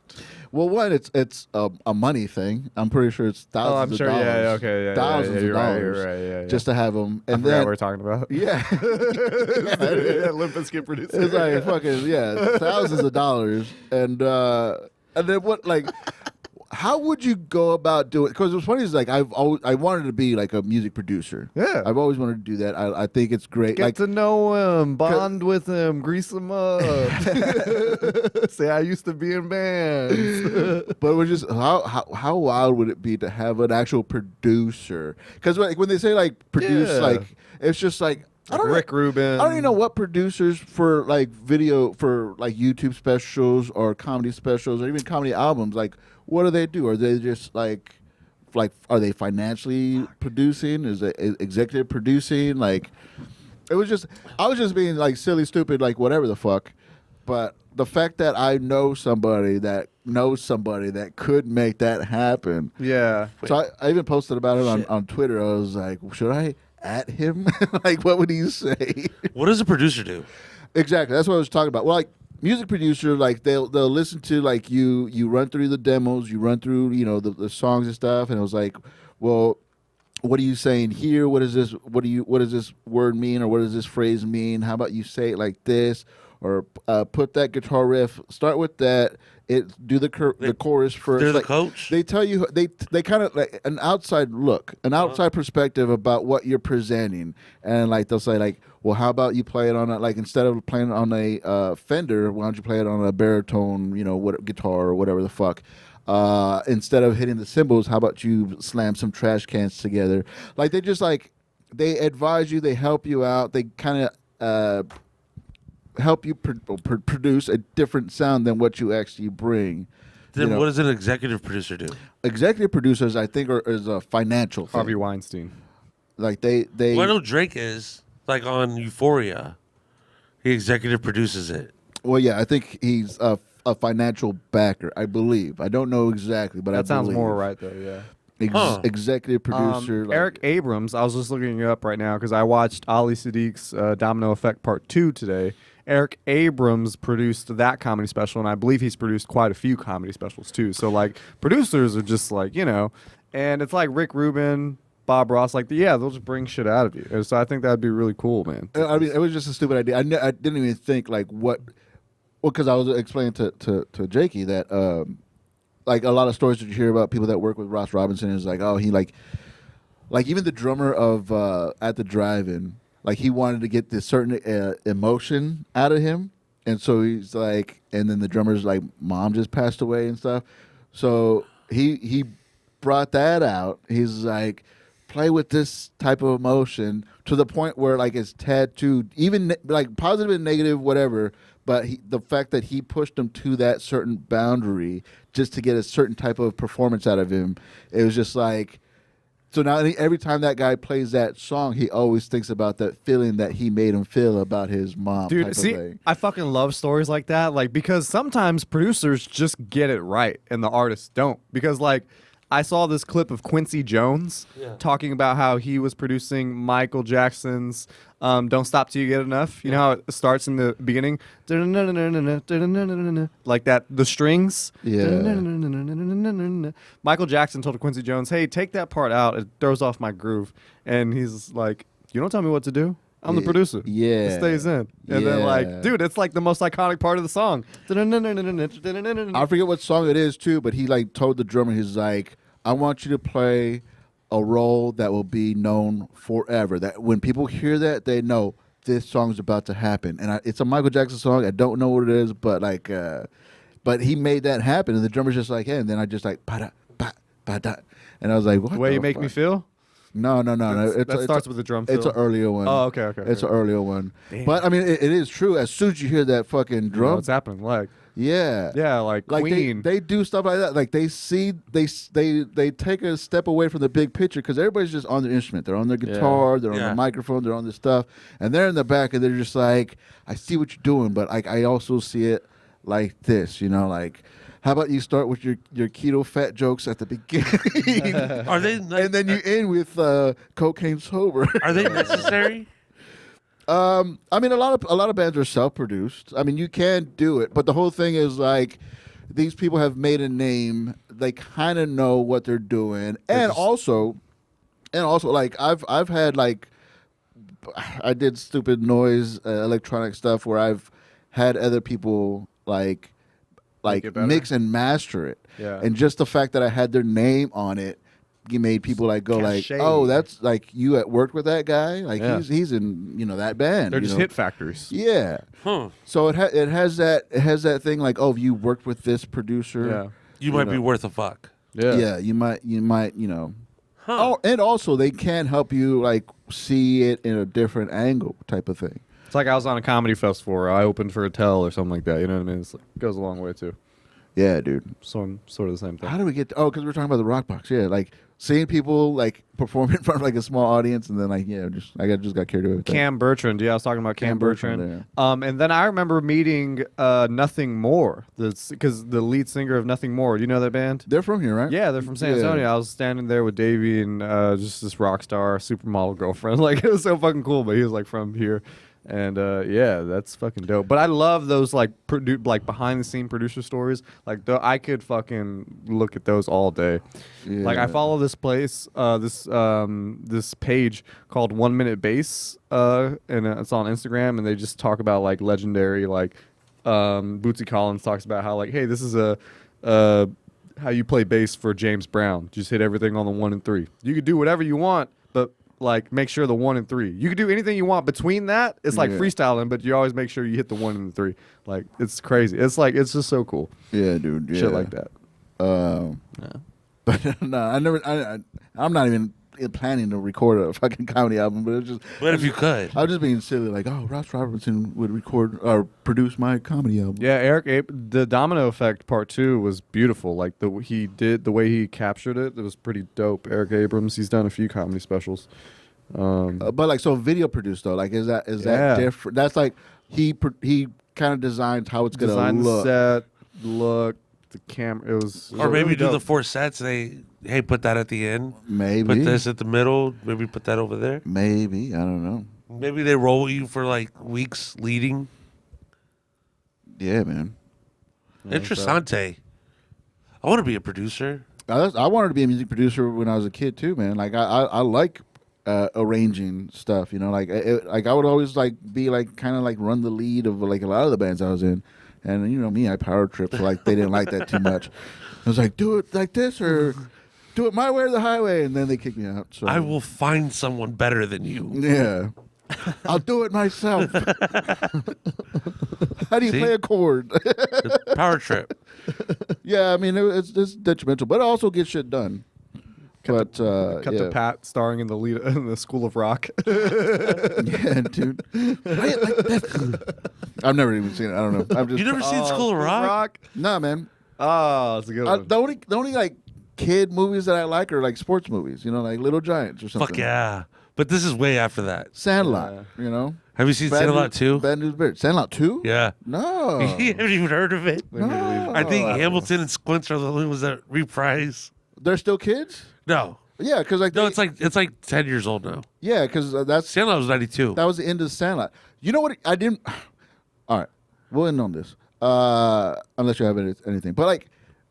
Speaker 2: well, one it's a money thing. I'm pretty sure it's thousands
Speaker 3: I'm sure.
Speaker 2: of dollars.
Speaker 3: Yeah. Okay. Yeah.
Speaker 2: Thousands
Speaker 3: You're
Speaker 2: of
Speaker 3: right.
Speaker 2: dollars.
Speaker 3: You're right. Yeah.
Speaker 2: Just to have them,
Speaker 3: I
Speaker 2: and
Speaker 3: forgot
Speaker 2: then
Speaker 3: what we're talking about.
Speaker 2: yeah.
Speaker 3: Yeah. Limp Bizkit producer.
Speaker 2: It's like fucking thousands of dollars, and then what? Like, how would you go about doing? Because what's funny is like I wanted to be like a music producer.
Speaker 3: Yeah.
Speaker 2: I've always wanted to do that. I think it's great.
Speaker 3: Get
Speaker 2: like
Speaker 3: to know him, bond with him, grease him up. Say I used to be in bands.
Speaker 2: but it was just how wild would it be to have an actual producer? Because like when they say like produce,
Speaker 3: Yeah.
Speaker 2: like it's just like. I don't
Speaker 3: Rick Rubin.
Speaker 2: I don't even know what producers for like video for like YouTube specials or comedy specials or even comedy albums. Like, what do they do? Are they just like are they financially producing? Is it executive producing? Like, I was just being like silly, stupid, like whatever the fuck. But the fact that I know somebody that knows somebody that could make that happen.
Speaker 3: Yeah.
Speaker 2: So I even posted about it on Twitter. I was like, should I at him? Like, what would he say?
Speaker 1: What does a producer do?
Speaker 2: Exactly. That's what I was talking about. Well, like music producer, like they'll listen to like you run through the demos, you run through the songs and stuff, and it was like, well, what are you saying here? What is this? What does this word mean, or what does this phrase mean? How about you say it like this, or put that guitar riff. Start with that. Do the chorus first.
Speaker 1: They're the
Speaker 2: like,
Speaker 1: coach?
Speaker 2: They tell you they kind of like an outside look, an outside perspective about what you're presenting, and like they'll say like, well, how about you play it on a, like instead of playing it on a Fender, why don't you play it on a baritone, what guitar or whatever the fuck. Instead of hitting the cymbals, how about you slam some trash cans together? Like they just like they advise you, they help you out, they kind of help you produce a different sound than what you actually bring.
Speaker 1: Then what does an executive producer do?
Speaker 2: Executive producers, I think, is a financial thing.
Speaker 3: Harvey Weinstein.
Speaker 2: Like they.
Speaker 1: Well, I know Drake is like on Euphoria. He executive produces it.
Speaker 2: Well, yeah, I think he's a financial backer. I believe. I don't know exactly, but
Speaker 3: That sounds
Speaker 2: believe.
Speaker 3: more right though. Yeah.
Speaker 2: Executive producer.
Speaker 3: Eric Abrams. I was just looking it up right now because I watched Ali Sadiq's Domino Effect Part 2 today, Eric Abrams produced that comedy special, and I believe he's produced quite a few comedy specials too. So like producers are just like, and it's like Rick Rubin, Bob Ross, like they'll just bring shit out of you. And so I think that'd be really cool, man.
Speaker 2: I mean, it was just a stupid idea. I didn't even think like what. Well, because I was explaining to Jakey that like a lot of stories that you hear about people that work with Ross Robinson is like, oh, he like even the drummer of at the drive-in, like he wanted to get this certain emotion out of him, and so he's like, and then the drummer's like, mom just passed away and stuff, so he brought that out. He's like, play with this type of emotion to the point where like it's tattooed, even like positive and negative, whatever. But the fact that he pushed him to that certain boundary just to get a certain type of performance out of him, it was just like. So now every time that guy plays that song, he always thinks about that feeling that he made him feel about his mom.
Speaker 3: Dude,
Speaker 2: type
Speaker 3: see,
Speaker 2: of thing.
Speaker 3: I fucking love stories like that, like because sometimes producers just get it right and the artists don't. Because like I saw this clip of Quincy Jones talking about how he was producing Michael Jackson's "Don't Stop Till You Get Enough." You know how it starts in the beginning, like that, the strings.
Speaker 2: Yeah.
Speaker 3: Michael Jackson told Quincy Jones, "Hey, take that part out. It throws off my groove." And he's like, "You don't tell me what to do. I'm the producer.
Speaker 2: Yeah.
Speaker 3: It stays in." And then like, dude, it's like the most iconic part of the song.
Speaker 2: I forget what song it is too, but he like told the drummer, he's like, I want you to play a role that will be known forever. That when people hear that, they know this song's about to happen. And it's a Michael Jackson song. I don't know what it is, but like, but he made that happen. And the drummer's just like, hey, and then I just like, ba-da, ba-da. And I was like, what
Speaker 3: The way you make me feel?
Speaker 2: No.
Speaker 3: That starts with the drum fill.
Speaker 2: It's an earlier one.
Speaker 3: Oh, okay.
Speaker 2: It's an earlier one. Damn. But I mean, it is true. As soon as you hear that fucking drum,
Speaker 3: what's happening? Like,
Speaker 2: yeah,
Speaker 3: like
Speaker 2: Queen.
Speaker 3: Queen.
Speaker 2: They do stuff like that. Like they take a step away from the big picture because everybody's just on their instrument. They're on their guitar. They're on the microphone. They're on this stuff, and they're in the back, and they're just like, I see what you're doing, but like I also see it like this. Like. How about you start with your keto fat jokes at the beginning?
Speaker 1: Are they?
Speaker 2: And then you end with cocaine sober.
Speaker 1: Are they necessary?
Speaker 2: I mean, a lot of bands are self-produced. I mean, you can do it, but the whole thing is like these people have made a name. They kind of know what they're doing, and also like I've had like I did stupid noise electronic stuff where I've had other people like mix and master it. Yeah. And just the fact that I had their name on it, you made people like go like, oh, that's like you at work with that guy. Like he's in that band.
Speaker 3: They're just hit factories.
Speaker 2: Yeah.
Speaker 1: Huh.
Speaker 2: So it has that thing like, oh, if you worked with this producer.
Speaker 1: Yeah. You might be worth a fuck.
Speaker 2: Yeah. Yeah. You might. Huh. Oh, and also they can help you like see it in a different angle type of thing.
Speaker 3: It's like I was on a comedy festival or I opened for a tell or something like that. You know what I mean? It goes a long way too.
Speaker 2: Yeah, dude.
Speaker 3: So sort of the same thing.
Speaker 2: How do we get to, because we're talking about the Rock Box. Yeah, like seeing people like perform in front of like a small audience and then like, I just got carried away with
Speaker 3: Cam Bertrand. Yeah, I was talking about Cam Bertrand. And then I remember meeting Nothing More, because the lead singer of Nothing More. Do you know that band?
Speaker 2: They're from here, right?
Speaker 3: Yeah, they're from San Antonio. I was standing there with Davey and just this rock star supermodel girlfriend. Like, it was so fucking cool, but he was like from here. And that's fucking dope. But I love those like behind the scene producer stories. Like I could fucking look at those all day. Yeah. Like I follow this place, this page called 1 Minute Bass, and it's on Instagram, and they just talk about like legendary Bootsy Collins talks about how like, hey, this is how you play bass for James Brown. Just hit everything on the 1 and 3. You could do whatever you want, but like make sure the 1 and 3. You can do anything you want between that. It's like freestyling, but you always make sure you hit the 1 and the 3. Like it's crazy. It's like it's just so cool.
Speaker 2: Yeah, dude. Yeah.
Speaker 3: Shit like that.
Speaker 2: But no, I'm not even planning to record a fucking comedy album, but it's just.
Speaker 1: But if you could,
Speaker 2: I was just being silly, like, oh, Ross Robertson would record or produce my comedy album.
Speaker 3: Yeah, the Domino Effect Part 2 was beautiful. Like the way he captured it, it was pretty dope. Eric Abrams, he's done a few comedy specials.
Speaker 2: But like, so video produced though, like, is that different? That's like he kind of designed how it's gonna look.
Speaker 3: The set, look, the camera. It was
Speaker 1: or maybe
Speaker 3: really
Speaker 1: do
Speaker 3: dope.
Speaker 1: the 4 sets. Hey, put that at the end.
Speaker 2: Maybe
Speaker 1: put this at the middle. Maybe put that over there.
Speaker 2: Maybe, I don't know.
Speaker 1: Maybe they roll you for like weeks leading.
Speaker 2: Yeah, man.
Speaker 1: Interessante. I want to be a producer.
Speaker 2: I wanted to be a music producer when I was a kid too, man. Like I like arranging stuff, you know. Like like I would always like be like kind of like run the lead of like a lot of the bands I was in, and you know me, I power trip, so like they didn't like that too much. I was like, do it like this or do it my way or the highway, and then they kicked me out. So
Speaker 1: I will find someone better than you.
Speaker 2: Yeah. I'll do it myself. How do you
Speaker 1: See?
Speaker 2: play a chord?
Speaker 1: Power trip.
Speaker 2: Yeah, I mean it's detrimental, but it also gets shit done. Cut
Speaker 3: to Pat starring in the lead in the School of Rock.
Speaker 2: Yeah, dude. Play it like that. I've never even seen it. I don't know. I'm just
Speaker 1: You never seen School of Rock?
Speaker 2: Nah, man.
Speaker 3: Oh, it's a good one.
Speaker 2: The only like kid movies that I like are like sports movies. You know, like Little Giants or something.
Speaker 1: Fuck yeah. But this is way after that.
Speaker 2: Sandlot. You know.
Speaker 1: Have you seen Sandlot 2?
Speaker 2: Bad News Bears. Sandlot 2?
Speaker 1: Yeah.
Speaker 2: No.
Speaker 1: You haven't even heard of it?
Speaker 2: No.
Speaker 1: I think Hamilton and Squints are the only ones that reprise.
Speaker 2: They're still kids.
Speaker 1: No.
Speaker 2: Yeah, because like
Speaker 1: No, it's like 10 years old now.
Speaker 2: yeah, because that's
Speaker 1: Sandlot was 92.
Speaker 2: that was the end of Sandlot. You know what? I didn't. All right, we'll end on this. Unless you have anything, but like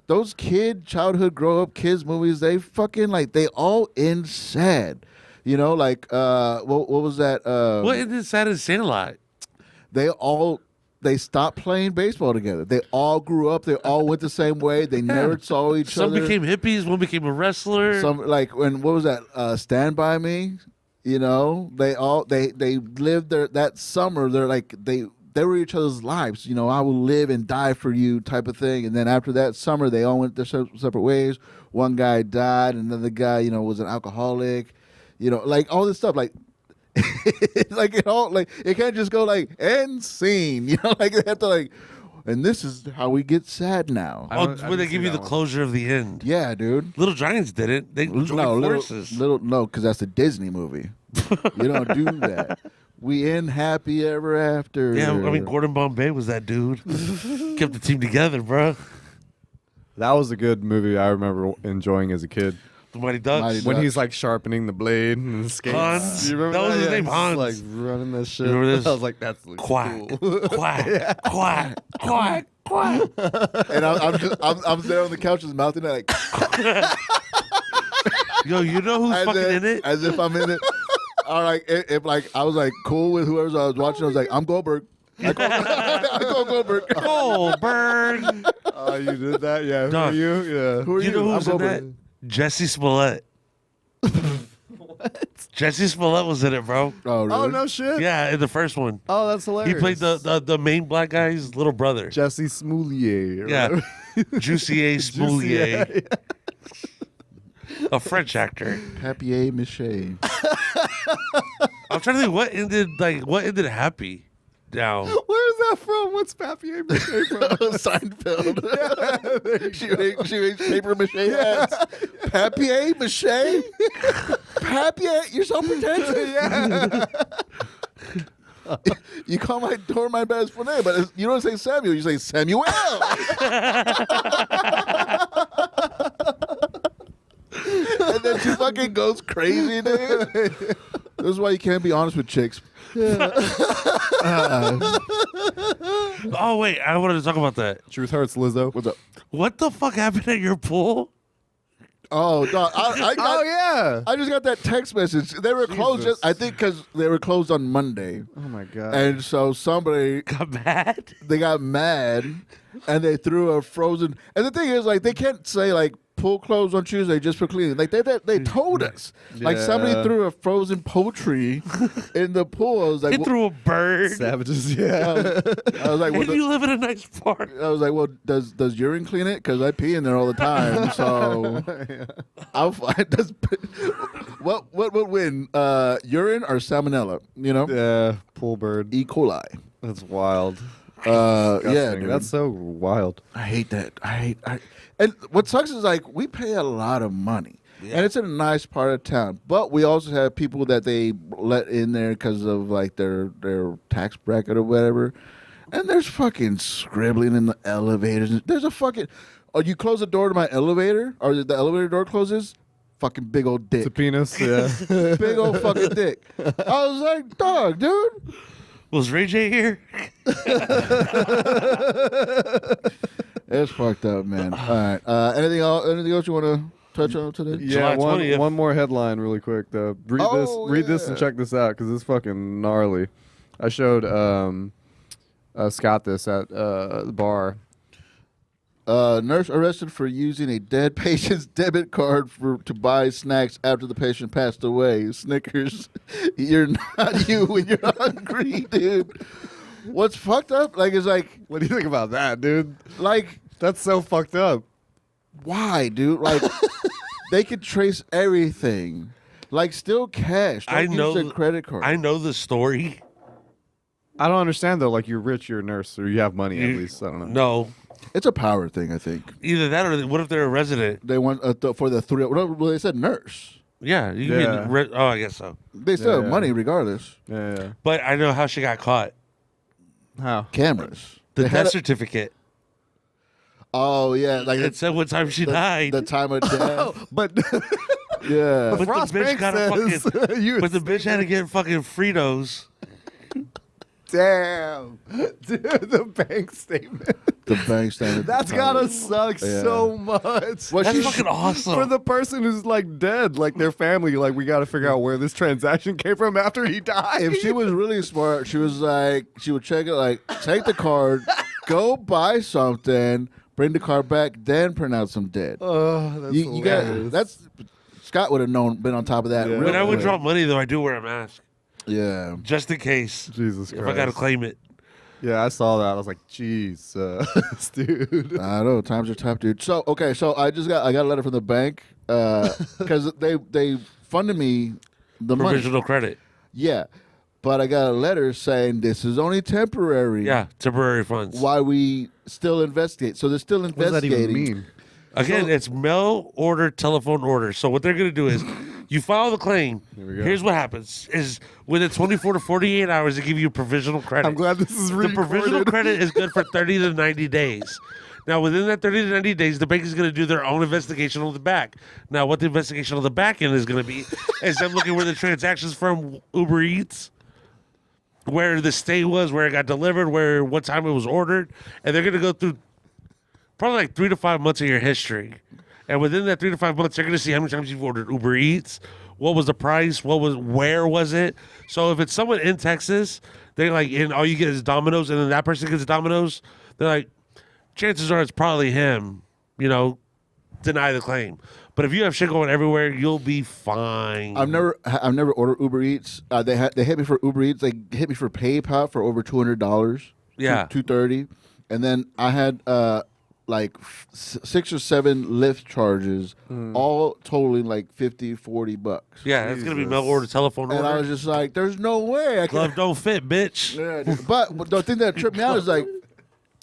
Speaker 2: those childhood, grow up kids movies, they fucking like they all end sad. You know, like what was that?
Speaker 1: What is that in Sandlot?
Speaker 2: They stopped playing baseball together. They all grew up. They all went the same way. They never saw each
Speaker 1: Some
Speaker 2: other.
Speaker 1: became hippies, one became a wrestler.
Speaker 2: Some like when what was that? Stand by Me. You know, they lived that summer. They're like they were each other's lives. You know, I will live and die for you type of thing. And then after that summer, they all went their separate ways. One guy died, and another guy, you know, was an alcoholic. You know, like all this stuff, like. Like it all, like it can't just go like end scene, you know. Like they have to like, and this is how we get sad now.
Speaker 1: Oh,
Speaker 3: I
Speaker 1: when they
Speaker 3: didn't
Speaker 1: give
Speaker 3: see
Speaker 1: you the
Speaker 3: that one.
Speaker 1: closure of the end.
Speaker 2: Yeah, dude.
Speaker 1: Little Giants didn't. They joined forces.
Speaker 2: No, because that's a Disney movie. You don't do that. We end happy ever after.
Speaker 1: Yeah, I mean Gordon Bombay was that dude. Kept the team together, bro.
Speaker 3: That was a good movie I remember enjoying as a kid.
Speaker 1: The Mighty Ducks.
Speaker 2: Mighty
Speaker 3: When
Speaker 2: Ducks.
Speaker 3: he's like sharpening the blade and the skates.
Speaker 1: Hans.
Speaker 3: You remember
Speaker 1: That was his
Speaker 3: Yeah,
Speaker 1: name,
Speaker 3: he's
Speaker 1: Hans.
Speaker 3: Like running that shit.
Speaker 1: remember this?
Speaker 3: I was like, that's
Speaker 1: Quack,
Speaker 3: cool.
Speaker 1: quack, quack, quack, quack.
Speaker 2: And I'm there on the couch just mouthing it like
Speaker 1: Yo, you know who's fucking in it?
Speaker 2: as if I'm in it. All right, if like I was like cool with whoever I was watching, I was like, I'm Goldberg. I call Goldberg.
Speaker 1: Goldberg.
Speaker 3: Oh, you did that? Yeah. Who
Speaker 1: Dog.
Speaker 3: are you? Yeah.
Speaker 2: Who are
Speaker 1: You
Speaker 2: you?
Speaker 1: know
Speaker 2: I'm
Speaker 1: who's in that?
Speaker 2: Goldberg.
Speaker 1: Jesse Smollett.
Speaker 3: What?
Speaker 1: Jesse Smollett was in it, bro.
Speaker 2: Oh, really?
Speaker 3: Oh, no shit.
Speaker 1: Yeah, in the first one.
Speaker 3: Oh, that's hilarious.
Speaker 1: He played the main black guy's little brother.
Speaker 3: Jesse Smoulier. or
Speaker 1: Yeah.
Speaker 3: whatever.
Speaker 1: Jussier Smoulier. A French actor.
Speaker 2: Papier Mâché.
Speaker 1: I'm trying to think what ended happy now.
Speaker 3: Where is that from? What's papier mâché from?
Speaker 2: Seinfeld. she makes paper mache hats. Papier mache? Papier? You're so pretentious.
Speaker 3: Yeah.
Speaker 2: You call my door my best friend, but you don't say Samuel. You say Samuel. And then she fucking goes crazy, dude. This is why you can't be honest with chicks.
Speaker 1: Oh wait, I wanted to talk about that.
Speaker 3: Truth hurts, Lizzo.
Speaker 2: What's up?
Speaker 1: What the fuck happened at your pool?
Speaker 2: Oh, dog. I got,
Speaker 3: Oh, yeah.
Speaker 2: I just got that text message. They were closed.
Speaker 3: Jesus.
Speaker 2: I think because they were closed on Monday,
Speaker 3: Oh, my God.
Speaker 2: and so somebody
Speaker 1: Got mad?
Speaker 2: they got mad, and they threw a frozen. And the thing is, like, they can't say like pool closed on Tuesday just for cleaning. Like they told us. Like somebody
Speaker 3: Yeah.
Speaker 2: threw a frozen poultry in the pool. I was like,
Speaker 1: He threw a bird.
Speaker 3: Savages, yeah.
Speaker 2: I was like, well,
Speaker 1: And you live in a nice park.
Speaker 2: I was like, well, does urine clean it? Because I pee in there all the time. So I'll find. What would win? Urine or salmonella? You know,
Speaker 3: Yeah, pool bird.
Speaker 2: E. coli.
Speaker 3: That's wild.
Speaker 2: Yeah,
Speaker 3: Disgusting.
Speaker 2: dude.
Speaker 3: That's so wild.
Speaker 2: I hate that. And what sucks is like we pay a lot of money, and it's in a nice part of town. But we also have people that they let in there because of like their tax bracket or whatever. And there's fucking scribbling in the elevators. There's a fucking. Oh, you close the door to my elevator, or the elevator door closes. Fucking big old dick.
Speaker 3: It's a penis, yeah.
Speaker 2: Big old fucking dick. I was like, dog, dude.
Speaker 1: Was Ray J here?
Speaker 2: It's fucked up, man. All right. Anything else you want to touch on today?
Speaker 3: Yeah,
Speaker 1: July 20th.
Speaker 3: one more headline really quick though. Read this and check this out because it's fucking gnarly. I showed Scott this at the bar.
Speaker 2: Nurse arrested for using a dead patient's debit card to buy snacks after the patient passed away. Snickers, you're not you when you're hungry, dude. What's fucked up? Like, it's like,
Speaker 3: What do you think about that, dude?
Speaker 2: like,
Speaker 3: That's so fucked up.
Speaker 2: why, dude? Like, they could trace everything. Like, still cash. Don't use their credit card.
Speaker 1: I know the story.
Speaker 3: I don't understand though. Like you're rich, you're a nurse, or you have money at least. I don't know.
Speaker 1: No.
Speaker 2: It's a power thing, I think.
Speaker 1: Either that or what if they're a resident?
Speaker 2: They want for the three. Well, they said nurse.
Speaker 1: Yeah. You
Speaker 3: Yeah.
Speaker 1: Can oh, I guess so.
Speaker 2: They still have
Speaker 3: Yeah.
Speaker 2: money regardless.
Speaker 3: Yeah.
Speaker 1: But I know how she got caught.
Speaker 3: How?
Speaker 2: Cameras.
Speaker 1: The
Speaker 2: They had
Speaker 1: death
Speaker 2: a-
Speaker 1: certificate.
Speaker 2: Oh yeah, like
Speaker 1: It said what time she died.
Speaker 2: the time of death.
Speaker 3: But
Speaker 2: Yeah.
Speaker 1: But
Speaker 3: Frost
Speaker 1: the bitch
Speaker 3: Bank
Speaker 1: got a
Speaker 3: says
Speaker 1: fucking.
Speaker 3: you-
Speaker 1: But the bitch had to get fucking Fritos.
Speaker 3: Damn, dude, the bank statement.
Speaker 2: The bank statement.
Speaker 3: That's gotta suck
Speaker 2: Yeah.
Speaker 3: so much.
Speaker 2: Well,
Speaker 1: That's
Speaker 2: she-
Speaker 1: fucking awesome.
Speaker 3: For the person who's like dead, like their family, like we got to figure out where this transaction came from after he died.
Speaker 2: If she was really smart, she was like, she would check it, like, take the card, go buy something, bring the card back, then print out some dead.
Speaker 3: oh, that's
Speaker 2: You got
Speaker 3: hilarious.
Speaker 2: that's Scott would have known, been on top of that.
Speaker 3: Yeah.
Speaker 2: real
Speaker 1: When I
Speaker 2: quick.
Speaker 1: withdraw money, though, I do wear a mask.
Speaker 2: Yeah.
Speaker 1: Just in case.
Speaker 3: Jesus
Speaker 1: If
Speaker 3: Christ.
Speaker 1: I got to claim it.
Speaker 3: Yeah, I saw that. I was like, Jesus, dude.
Speaker 2: I know times are tough, dude. So okay, so I got a letter from the bank because they funded me the money.
Speaker 1: Provisional credit.
Speaker 2: Yeah, but I got a letter saying this is only temporary.
Speaker 1: Yeah. Temporary funds.
Speaker 2: Why we still investigate? So they're still
Speaker 3: What does that
Speaker 2: investigating.
Speaker 3: even mean?
Speaker 1: Again, it's mail order, telephone order. So what they're going to do is you file the claim.
Speaker 3: we go.
Speaker 1: Here's what happens is within 24 to 48 hours, they give you provisional credit.
Speaker 3: I'm glad this is
Speaker 1: The
Speaker 3: recorded.
Speaker 1: provisional credit is good for 30 to 90 days. Now, within that 30 to 90 days, the bank is going to do their own investigation on the back. Now, what the investigation on the back end is going to be is them looking where the transactions from Uber Eats, where the stay was, where it got delivered, what time it was ordered, and they're going to go through probably like 3 to 5 months of your history. And within that 3 to 5 months, they're going to see how many times you've ordered Uber Eats, what was the price, where was it. So if it's someone in Texas, they like, and all you get is Domino's, and then that person gets Domino's, they're like, chances are it's probably him, deny the claim. But if you have shit going everywhere, you'll be fine.
Speaker 2: I've never ordered Uber Eats. They hit me for Uber Eats. They hit me for PayPal for over $200.
Speaker 1: Yeah.
Speaker 2: $230, and then I had like 6 or 7 Lyft charges, all totaling like $50-$40.
Speaker 1: Yeah, it's going to be
Speaker 3: Jesus.
Speaker 1: mail order, telephone
Speaker 2: And I
Speaker 1: order.
Speaker 2: was just like, "There's no way I can."
Speaker 1: Glove don't fit, bitch.
Speaker 2: Yeah, dude. But the thing that tripped me out is like,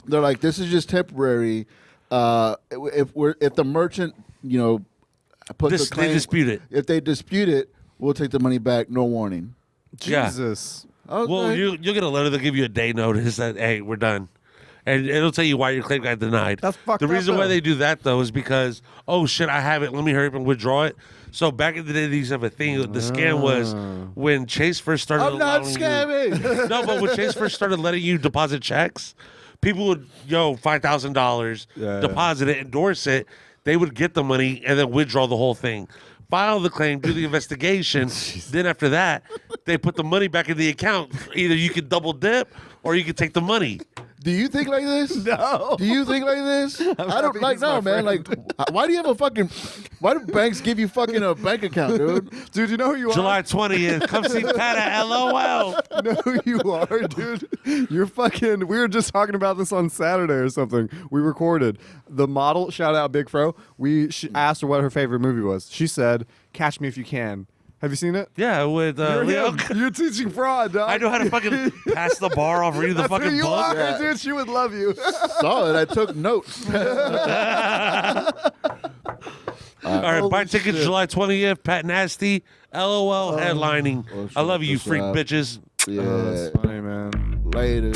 Speaker 2: they're like, "This is just temporary. If the merchant, puts a claim,
Speaker 1: They dispute it.
Speaker 2: If they dispute it, we'll take the money back, no warning."
Speaker 1: Yeah.
Speaker 3: Jesus.
Speaker 2: I was
Speaker 1: Well,
Speaker 2: like,
Speaker 1: you'll get a letter. They'll give you a day notice that, hey, we're done. And it'll tell you why your claim got denied.
Speaker 3: That's fucked
Speaker 1: The
Speaker 3: up,
Speaker 1: reason why
Speaker 3: though.
Speaker 1: they do that, though, is because, oh, shit, I have it. Let me hurry up and withdraw it. So back in the day, they used to have a thing. The scam was when Chase first started
Speaker 2: I'm not
Speaker 1: allowing
Speaker 2: scamming.
Speaker 1: No, but when Chase first started letting you deposit checks, people would, $5,000,
Speaker 3: Yeah,
Speaker 1: deposit it, endorse it. They would get the money and then withdraw the whole thing. File the claim, do the investigation. Then after that, they put the money back in the account. Either you could double dip or you could take the money.
Speaker 2: Do you think like this?
Speaker 3: No.
Speaker 2: Do you think like this? I don't
Speaker 3: happy
Speaker 2: like
Speaker 3: he's my
Speaker 2: no, man. Like, why do you have a fucking? Why do banks give you fucking a bank account, dude?
Speaker 3: Dude, you know who you
Speaker 1: July 20th, come see Pat at LOL.
Speaker 3: are? You know who you are, dude? You're fucking. We were just talking about this on Saturday or something. We recorded. The model, shout out Big Fro, we asked her what her favorite movie was. She said, Catch Me If You Can. Have you seen it?
Speaker 1: Yeah, with
Speaker 3: You're
Speaker 1: Leo.
Speaker 3: him. You're teaching fraud, dog.
Speaker 1: I know how to fucking pass the bar off, read the
Speaker 3: That's who
Speaker 1: fucking
Speaker 3: you
Speaker 1: book.
Speaker 3: are,
Speaker 2: Yeah.
Speaker 3: dude. She would love you.
Speaker 2: Saw it. I took notes.
Speaker 1: All right, buy tickets
Speaker 2: shit.
Speaker 1: July 20th. Pat Nasty, LOL headlining.
Speaker 2: Oh,
Speaker 1: I love you,
Speaker 2: shit,
Speaker 1: freak
Speaker 2: that's
Speaker 1: bitches.
Speaker 2: Yeah.
Speaker 3: Oh, that's funny, man.
Speaker 2: Later.